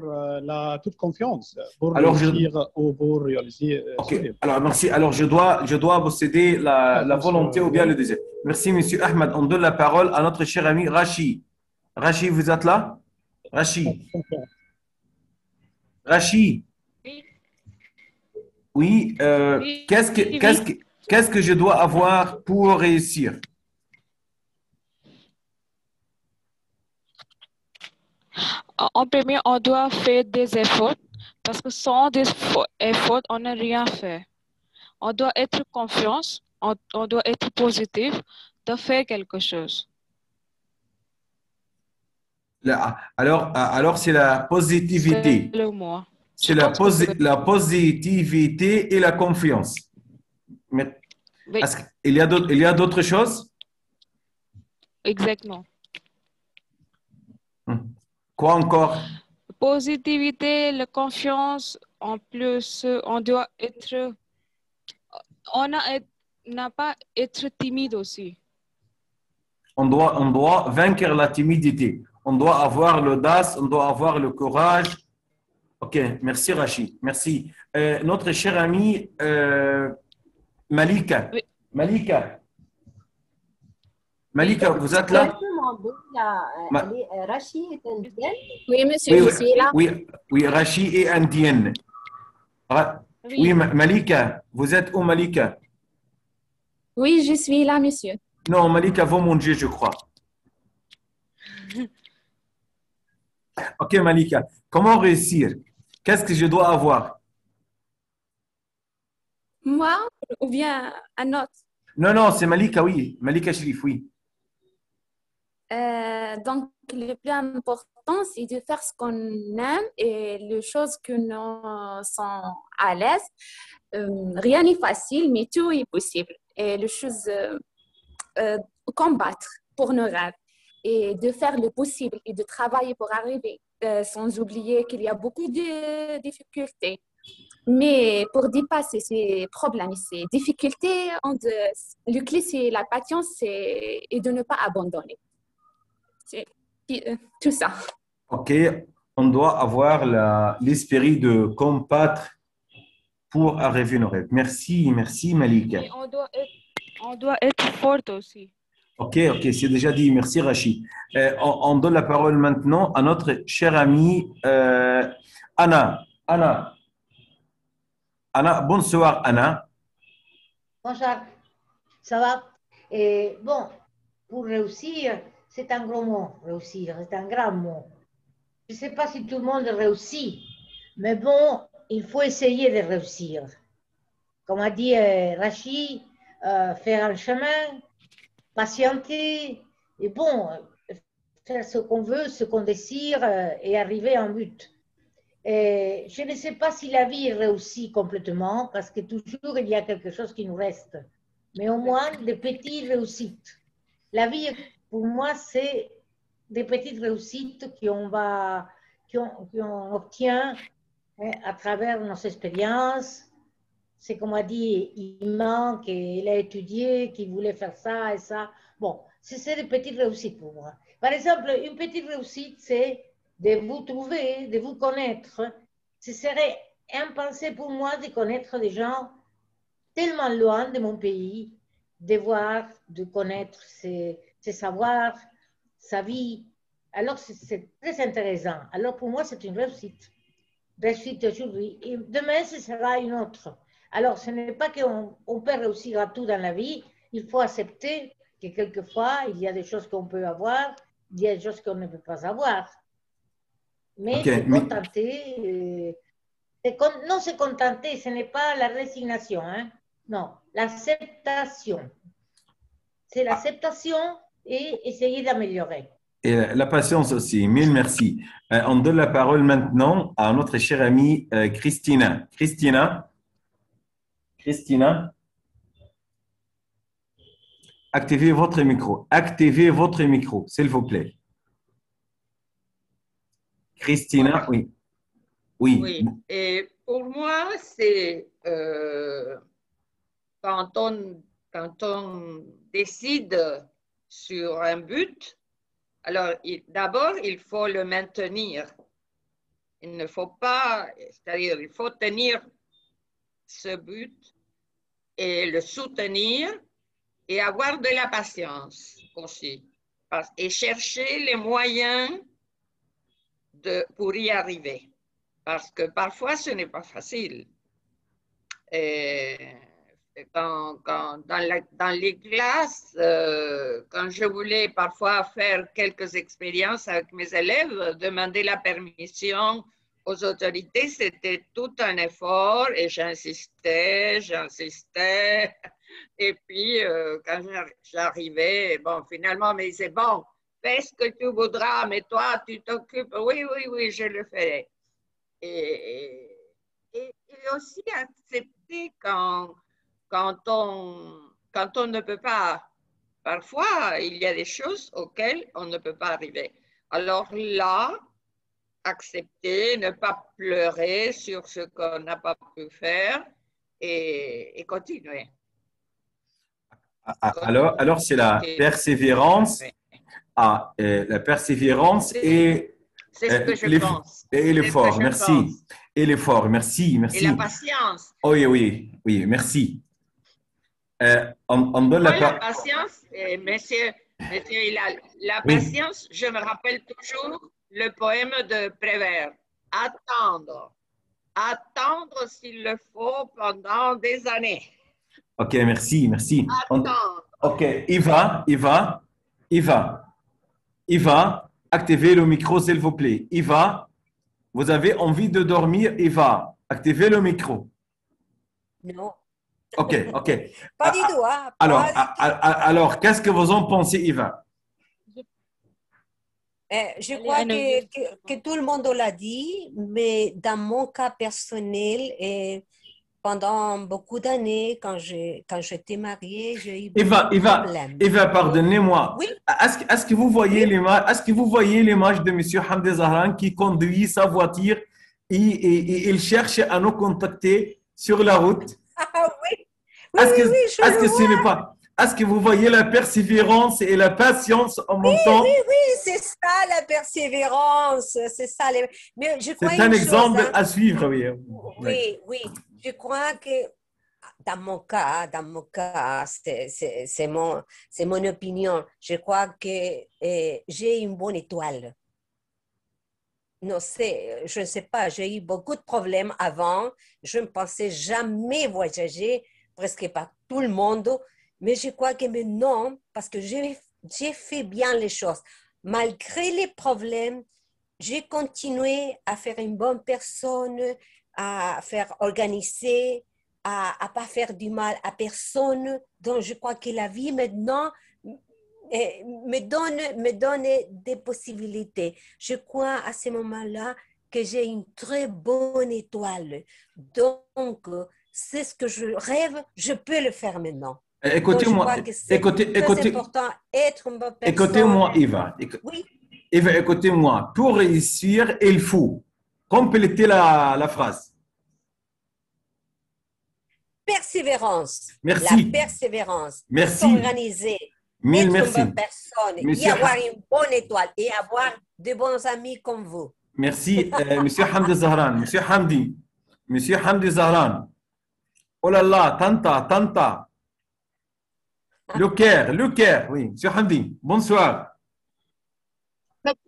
toute confiance pour réussir ou pour réaliser ce rêve. Alors, merci. Alors, je dois posséder la volonté ou bien le désir. Merci, monsieur Ahmed. On donne la parole à notre cher ami Rachid. Rachid, vous êtes là? Rachid. Rachid. Oui, qu'est-ce que je dois avoir pour réussir? En premier, on doit faire des efforts parce que sans des efforts, on n'a rien fait. On doit être confiant, on doit être positif de faire quelque chose. Alors c'est la positivité. C'est le mot. C'est la positivité et la confiance. Mais Oui. il y a d'autres choses? Exactement. Quoi encore? Positivité, la confiance, en plus, on doit être, n'a pas être timide aussi. On doit vaincre la timidité. On doit avoir l'audace, on doit avoir le courage. Ok, merci Rachid, merci. Notre chère amie Malika. Oui. Malika, vous êtes là? Rachid est indienne? Oui, monsieur, je suis là. Oui, Rachid est indienne. Oui, Malika, vous êtes où Malika? Oui, je suis là, monsieur. Non, Malika va manger, je crois. Ok, Malika, comment réussir? Qu'est-ce que je dois avoir? Moi ou bien un autre? Non, c'est Malika, oui. Malika Shrif, oui. Donc, le plus important, c'est de faire ce qu'on aime et les choses que nous sommes à l'aise. Rien n'est facile, mais tout est possible. Et les choses, combattre pour nos rêves et de faire le possible et de travailler pour arriver, sans oublier qu'il y a beaucoup de difficultés. Mais pour dépasser ces problèmes, ces difficultés, le clé, c'est la patience et de ne pas abandonner. C'est tout ça. Ok, on doit avoir l'esprit de combattre pour arriver à nos rêves. Merci Malika. Et on doit être forte aussi. Ok, c'est déjà dit. Merci Rachid. On donne la parole maintenant à notre chère amie Anna. Anna, bonsoir Anna. Bonsoir, ça va? Et bon, pour réussir, c'est un gros mot, réussir, c'est un grand mot. Je ne sais pas si tout le monde réussit, mais bon, il faut essayer de réussir. Comme a dit Rachid, faire un chemin, patienter, et bon, faire ce qu'on veut, ce qu'on désire et arriver en but. Et je ne sais pas si la vie est réussie complètement, parce que toujours il y a quelque chose qui nous reste, mais au moins des petites réussites. La vie, pour moi, c'est des petites réussites qu'on obtient à travers nos expériences. C'est comme a dit Iman, qu'il a étudié, qu'il voulait faire ça et ça. Bon, c'est des petites réussites pour moi. Par exemple, une petite réussite, c'est de vous trouver, de vous connaître. Ce serait impensé pour moi de connaître des gens tellement loin de mon pays, de voir, de connaître ses savoirs, sa vie. Alors, c'est très intéressant. Alors, pour moi, c'est une réussite. Réussite aujourd'hui. Et demain, ce sera une autre. Alors, ce n'est pas qu'on peut réussir à tout dans la vie. Il faut accepter que quelquefois, il y a des choses qu'on peut avoir, il y a des choses qu'on ne peut pas avoir. Mais se contenter, non se contenter, ce n'est pas la résignation, hein? Non, l'acceptation. C'est l'acceptation et essayer d'améliorer. Et la patience aussi. Mille merci. On donne la parole maintenant à notre chère amie Christina. Christina, activez votre micro. Activez votre micro, s'il vous plaît. Christina, oui. Oui. Et pour moi, c'est quand on décide sur un but, alors d'abord, il faut le maintenir. Il ne faut pas, c'est-à-dire, il faut tenir ce but et le soutenir et avoir de la patience aussi. Et chercher les moyens pour y arriver. Parce que parfois, ce n'est pas facile. Et dans les classes, quand je voulais parfois faire quelques expériences avec mes élèves, demander la permission aux autorités, c'était tout un effort et j'insistais. Et puis, quand j'arrivais, bon, finalement, mais c'est bon, fais ce que tu voudras, mais toi, tu t'occupes. Oui, je le ferai. Et aussi accepter quand on ne peut pas. Parfois, il y a des choses auxquelles on ne peut pas arriver. Alors là, accepter, ne pas pleurer sur ce qu'on n'a pas pu faire et continuer. Alors c'est la persévérance. La persévérance et c'est ce que je pense. Et l'effort, merci. Et l'effort, merci. Et la patience. Oui, merci. On donne la patience, monsieur, la patience, je me rappelle toujours le poème de Prévert. Attendre s'il le faut pendant des années. Ok, merci. Ok, Eva, activez le micro, s'il vous plaît. Eva, vous avez envie de dormir, Eva, activez le micro. Non. Ok. Pas du tout. Hein, alors, qu'est-ce que vous en pensez, Eva? Je crois que tout le monde l'a dit, mais dans mon cas personnel, pendant beaucoup d'années, quand j'étais mariée, j'ai eu beaucoup de problèmes. Eva, pardonnez-moi. Oui. Est-ce que vous voyez l'image de M. Hamdi Zahran qui conduit sa voiture et il cherche à nous contacter sur la route? Ah oui. Est-ce que vous voyez la persévérance et la patience en montant? Oui, c'est ça la persévérance. C'est ça. Mais je crois c'est un exemple à suivre, oui. Oui. Je crois que dans mon cas, c'est mon opinion. Je crois que j'ai une bonne étoile. Je ne sais pas, j'ai eu beaucoup de problèmes avant. Je ne pensais jamais voyager, presque pas tout le monde. Mais je crois que maintenant, parce que j'ai fait bien les choses, malgré les problèmes, j'ai continué à faire une bonne personne, à faire organiser, à pas faire du mal à personne. Donc, je crois que la vie maintenant me donne des possibilités. Je crois à ce moment-là que j'ai une très bonne étoile. Donc, c'est ce que je rêve, je peux le faire maintenant. Écoutez-moi, important être une bonne personne. Écoutez-moi, Eva. Oui. Eva, écoutez-moi. Pour réussir, il faut compléter la phrase. Persévérance. Merci. La persévérance. Merci. S'organiser. Mille être merci. Une bonne personne. Et avoir une bonne étoile. Et avoir de bons amis comme vous. Merci, Monsieur Hamdi Zahran. Monsieur Hamdi Zahran. Oh là là, Tanta. Le Caire, oui. Monsieur Hamdi, bonsoir.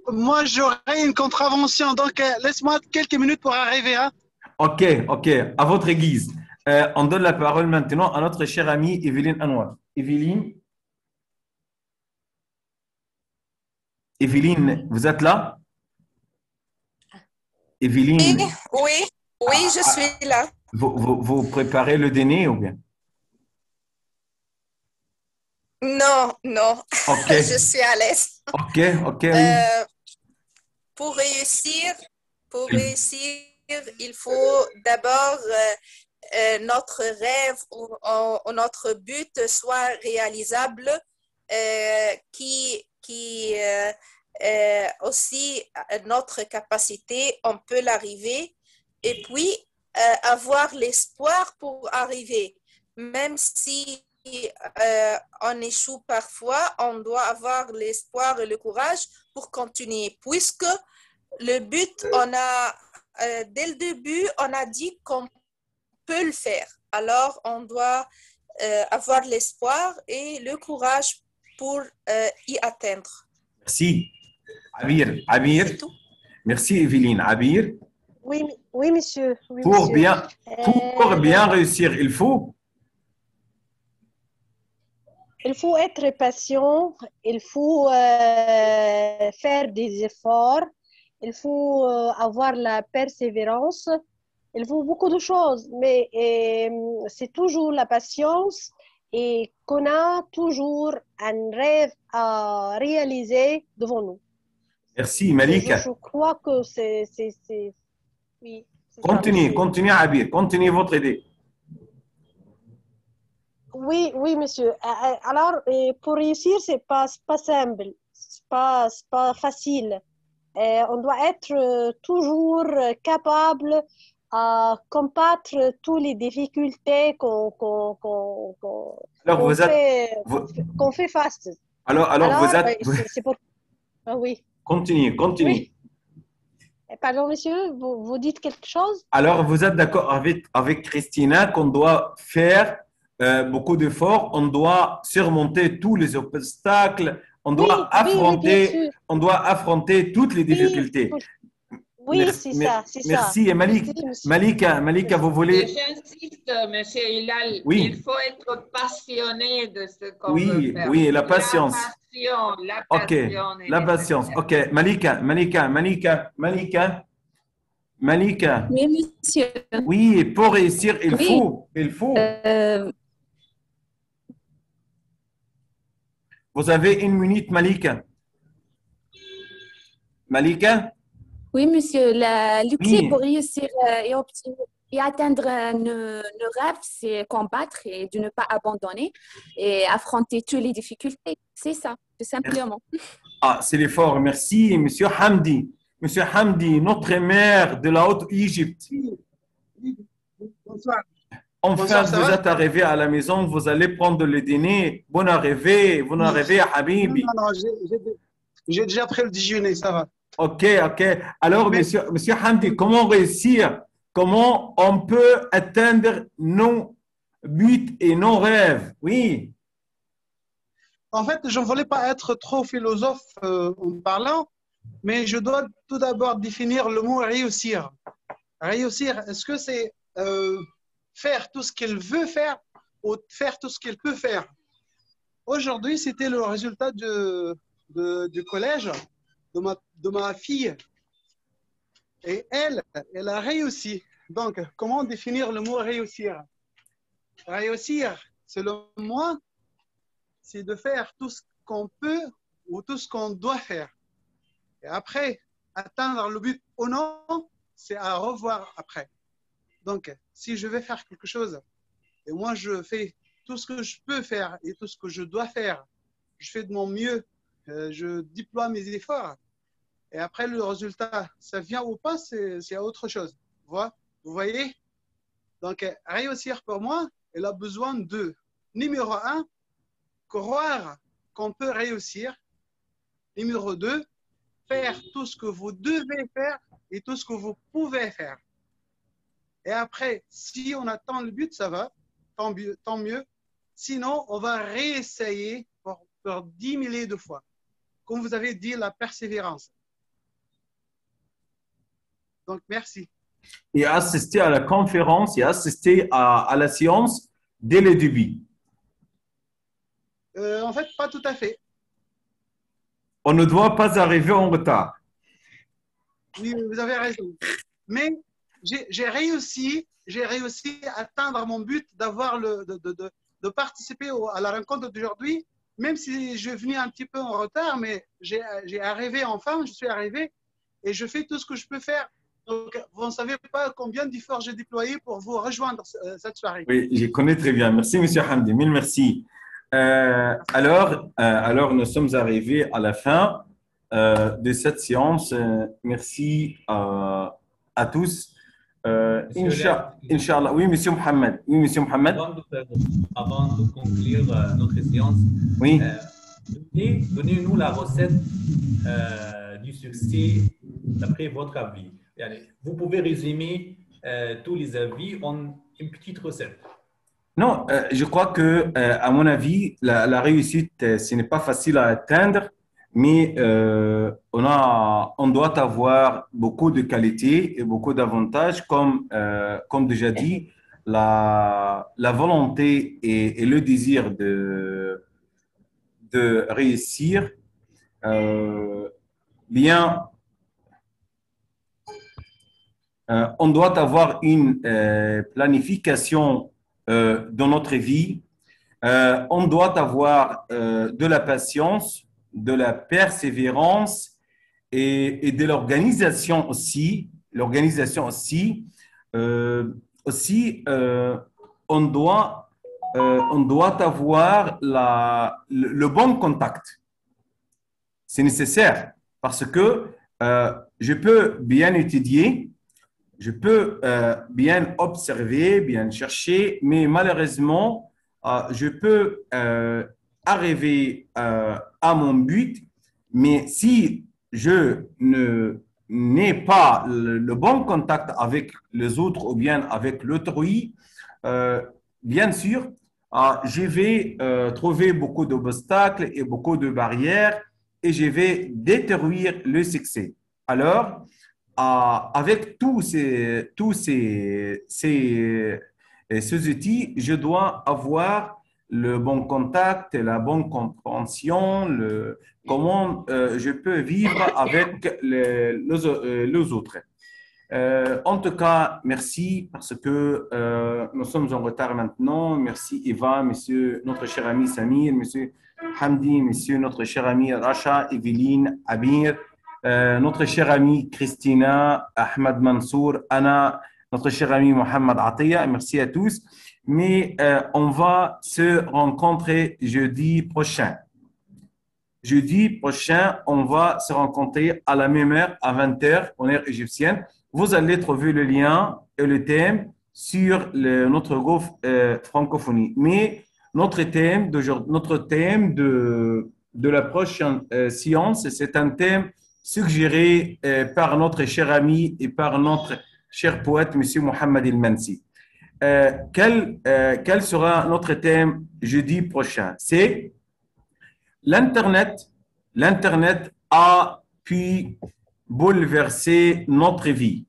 Moi, j'aurais une contravention, donc laisse-moi quelques minutes pour arriver. Hein? Ok, à votre guise. On donne la parole maintenant à notre chère amie Evelyne Anwar. Evelyne, vous êtes là? Evelyne. Oui, je suis là. Vous préparez le dîner ou bien? Non. Okay. Je suis à l'aise. Ok. Oui. Pour réussir, il faut d'abord notre rêve ou notre but soit réalisable, qui aussi notre capacité, on peut l'arriver, et puis avoir l'espoir pour arriver. Même si on échoue parfois, on doit avoir l'espoir et le courage pour continuer, puisque le but, dès le début, on a dit qu'on peut le faire. Alors, on doit avoir l'espoir et le courage pour y atteindre. Merci. Amir, Merci, Evelyne. Abir, Oui, oui, monsieur. Oui, pour monsieur. bien, pour bien réussir, Il faut être patient, il faut faire des efforts, il faut avoir la persévérance, il faut beaucoup de choses, mais c'est toujours la patience et qu'on a toujours un rêve à réaliser devant nous. Merci, Malika. Je crois que oui, c'est ça, Continuez, monsieur. continuez, Abir. Continuez votre idée. Oui, oui, monsieur. Alors, pour réussir, c'est pas simple, c'est pas facile. On doit être toujours capable à combattre toutes les difficultés Alors, vous êtes... qu'on fait face. Alors, vous êtes... c'est pour... Ah oui. Continuez, continuez. Oui. Pardon, monsieur, vous dites quelque chose? Alors, vous êtes d'accord avec Christina qu'on doit faire beaucoup d'efforts, on doit surmonter tous les obstacles, on doit affronter toutes les difficultés. Oui, c'est ça, c'est ça. Merci. Et Malika, vous voulez... J'insiste, monsieur Hilal, Oui. il faut être passionné de ce qu'on veut faire. Oui, la patience. La Ok, passion. la patience. Ok, Malika. Oui, monsieur. Oui, pour réussir, il faut. Vous avez 1 minute, Malika. Oui, monsieur. Le clé Oui. pour réussir et atteindre nos rêves, c'est combattre et de ne pas abandonner et affronter toutes les difficultés. C'est ça, tout simplement. Ah, c'est l'effort. Merci, Monsieur Hamdi. Monsieur Hamdi, notre maire de la Haute-Égypte. Bonsoir. Enfin, Bonsoir, ça vous va? êtes arrivé à la maison, vous allez prendre le dîner. Bonne arrivée, Habibi. Non, j'ai déjà pris le déjeuner, ça va. Ok. Alors, monsieur Hamdi, comment réussir? Comment on peut atteindre nos buts et nos rêves? Oui. En fait, je ne voulais pas être trop philosophe en parlant, mais je dois tout d'abord définir le mot réussir. Réussir, est-ce que c'est faire tout ce qu'il veut faire ou faire tout ce qu'il peut faire? Aujourd'hui, c'était le résultat du collège de ma fille. Et elle a réussi. Donc, comment définir le mot réussir? Réussir, selon moi, c'est de faire tout ce qu'on peut ou tout ce qu'on doit faire. Et après, atteindre le but ou non, c'est à revoir après. Donc, si je vais faire quelque chose, et moi je fais tout ce que je peux faire et tout ce que je dois faire, je fais de mon mieux, je déploie mes efforts, et après le résultat, ça vient ou pas, c'est autre chose. Vous voyez? Donc, réussir pour moi, elle a besoin de, numéro 1, croire qu'on peut réussir. Numéro 2, faire tout ce que vous devez faire et tout ce que vous pouvez faire. Et après, si on atteint le but, ça va, tant mieux. Sinon, on va réessayer pour 10 milliers de fois. Comme vous avez dit, la persévérance. Donc, merci. Et assister à la conférence et assister à la séance dès le début. En fait, pas tout à fait. On ne doit pas arriver en retard. Oui, vous avez raison. Mais j'ai réussi à atteindre mon but de participer à la rencontre d'aujourd'hui, même si je venais un petit peu en retard, mais j'ai arrivé enfin, je suis arrivé et je fais tout ce que je peux faire. Donc, vous ne savez pas combien d'efforts j'ai déployé pour vous rejoindre cette soirée. Oui, je connais très bien. Merci, Monsieur Hamdi. Mille merci. Alors, nous sommes arrivés à la fin de cette séance. Merci à tous. Inch'Allah. Oui, Monsieur Mohamed. Avant de conclure notre séance, oui. Donnez-nous la recette du succès d'après votre avis. Vous pouvez résumer tous les avis en une petite recette. Non, je crois que, à mon avis, la réussite, ce n'est pas facile à atteindre, mais on doit avoir beaucoup de qualités et beaucoup d'avantages, comme déjà dit, la volonté et le désir de réussir. Bien, on doit avoir une planification dans notre vie. On doit avoir de la patience, de la persévérance et de l'organisation aussi. L'organisation aussi. On doit avoir le bon contact. C'est nécessaire parce que je peux bien étudier, je peux bien observer, bien chercher, mais malheureusement, je peux arriver à mon but, mais si je n'ai pas le bon contact avec les autres ou bien avec l'autrui, bien sûr, je vais trouver beaucoup d'obstacles et beaucoup de barrières et je vais détruire le succès. Alors, avec tous ces outils, je dois avoir le bon contact, la bonne compréhension, comment je peux vivre avec les autres. En tout cas, merci parce que nous sommes en retard maintenant. Merci Eva, monsieur, notre cher ami Samir, monsieur Hamdi, monsieur, notre cher ami Racha, Evelyne, Abir, notre cher ami Christina, Ahmed Mansour, Anna, notre cher ami Mohamed Atiya. Merci à tous. Mais on va se rencontrer jeudi prochain. Jeudi prochain, on va se rencontrer à la même heure, à 20h, en heure égyptienne. Vous allez trouver le lien et le thème sur notre groupe francophonie. Mais notre thème de la prochaine séance, c'est un thème suggéré par notre cher ami et par notre cher poète, M. Mohamed El-Mansi. Quel sera notre thème jeudi prochain? C'est l'Internet. L'Internet a pu bouleverser notre vie.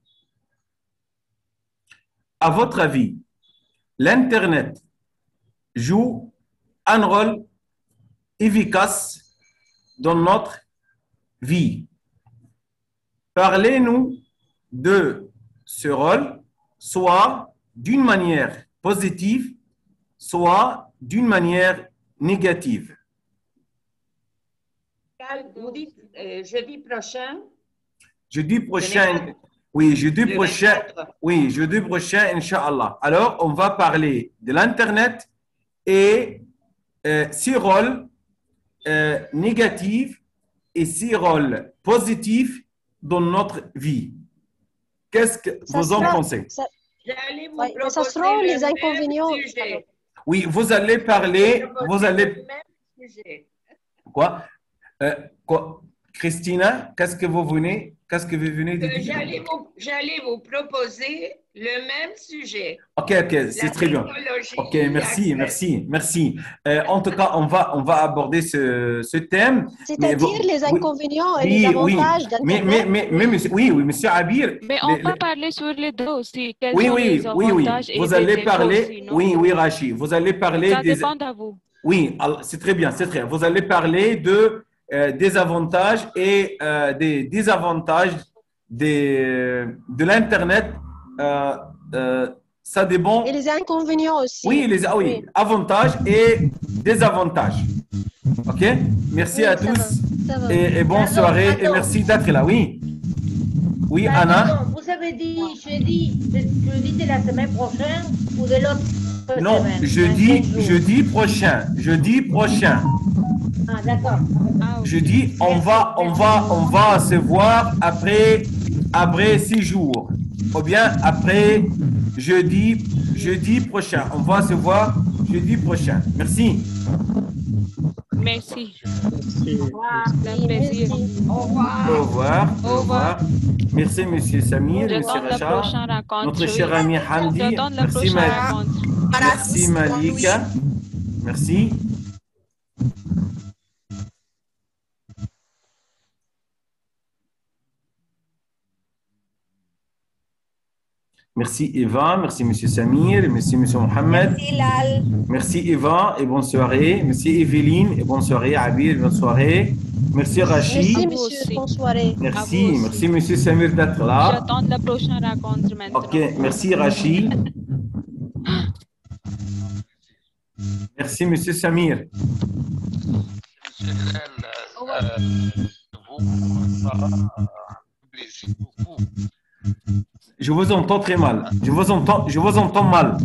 À votre avis, l'Internet joue un rôle efficace dans notre vie. Parlez-nous de ce rôle, soit d'une manière positive, soit d'une manière négative. Vous dites jeudi prochain? Jeudi prochain, oui, jeudi prochain, Inch'Allah. Alors, on va parler de l'Internet et ses rôles négatifs et ses rôles positifs dans notre vie. Qu'est-ce que vous en pensez? J'allais vous ça proposer sera le les même inconvénients. sujet. Oui, vous allez parler, vous allez... Le même sujet. Quoi? Christina, qu'est-ce que vous venez de dire? J'allais vous proposer le même sujet. Ok, c'est très bien. Ok, merci. En tout cas, on va aborder ce thème. C'est-à-dire les inconvénients et les avantages d'Internet. Monsieur Abir. Mais on peut parler sur les deux aussi. Quels Oui, sont les avantages et vous allez les parler. défauts, sinon? Oui, Rachid. Vous allez parler Ça dépend de vous. Oui, c'est très bien, c'est très bien. Vous allez parler des avantages et des désavantages de l'Internet. Ça dépend. Et les inconvénients aussi. Oui, avantages et désavantages. OK? Merci à tous et bonne soirée et merci d'être là. Oui, Anna? Vous avez dit jeudi de la semaine prochaine ou de l'autre semaine? Non, jeudi prochain. Ah, d'accord. Jeudi, on va se voir après 6 jours. Ou bien après jeudi prochain. On va se voir jeudi prochain. Merci. Merci. Merci. Au revoir. Merci, monsieur Samir, monsieur Racha, notre cher ami Hamdi. Merci, Malika. Merci. Merci Eva, merci Monsieur Samir, merci Monsieur Mohamed. Merci Lal. Merci Eva et bonne soirée. Merci Evelyne et bonne soirée. Abir, bonne soirée. Merci Rachid. Merci, monsieur. Bonne soirée. Merci, merci Monsieur Samir d'être là. J'attends la prochaine rencontre maintenant. Ok, merci Rachid. Merci Monsieur Samir. Monsieur Hélène, ça plaisir beaucoup. Je vous entends très mal. Je vous entends mal.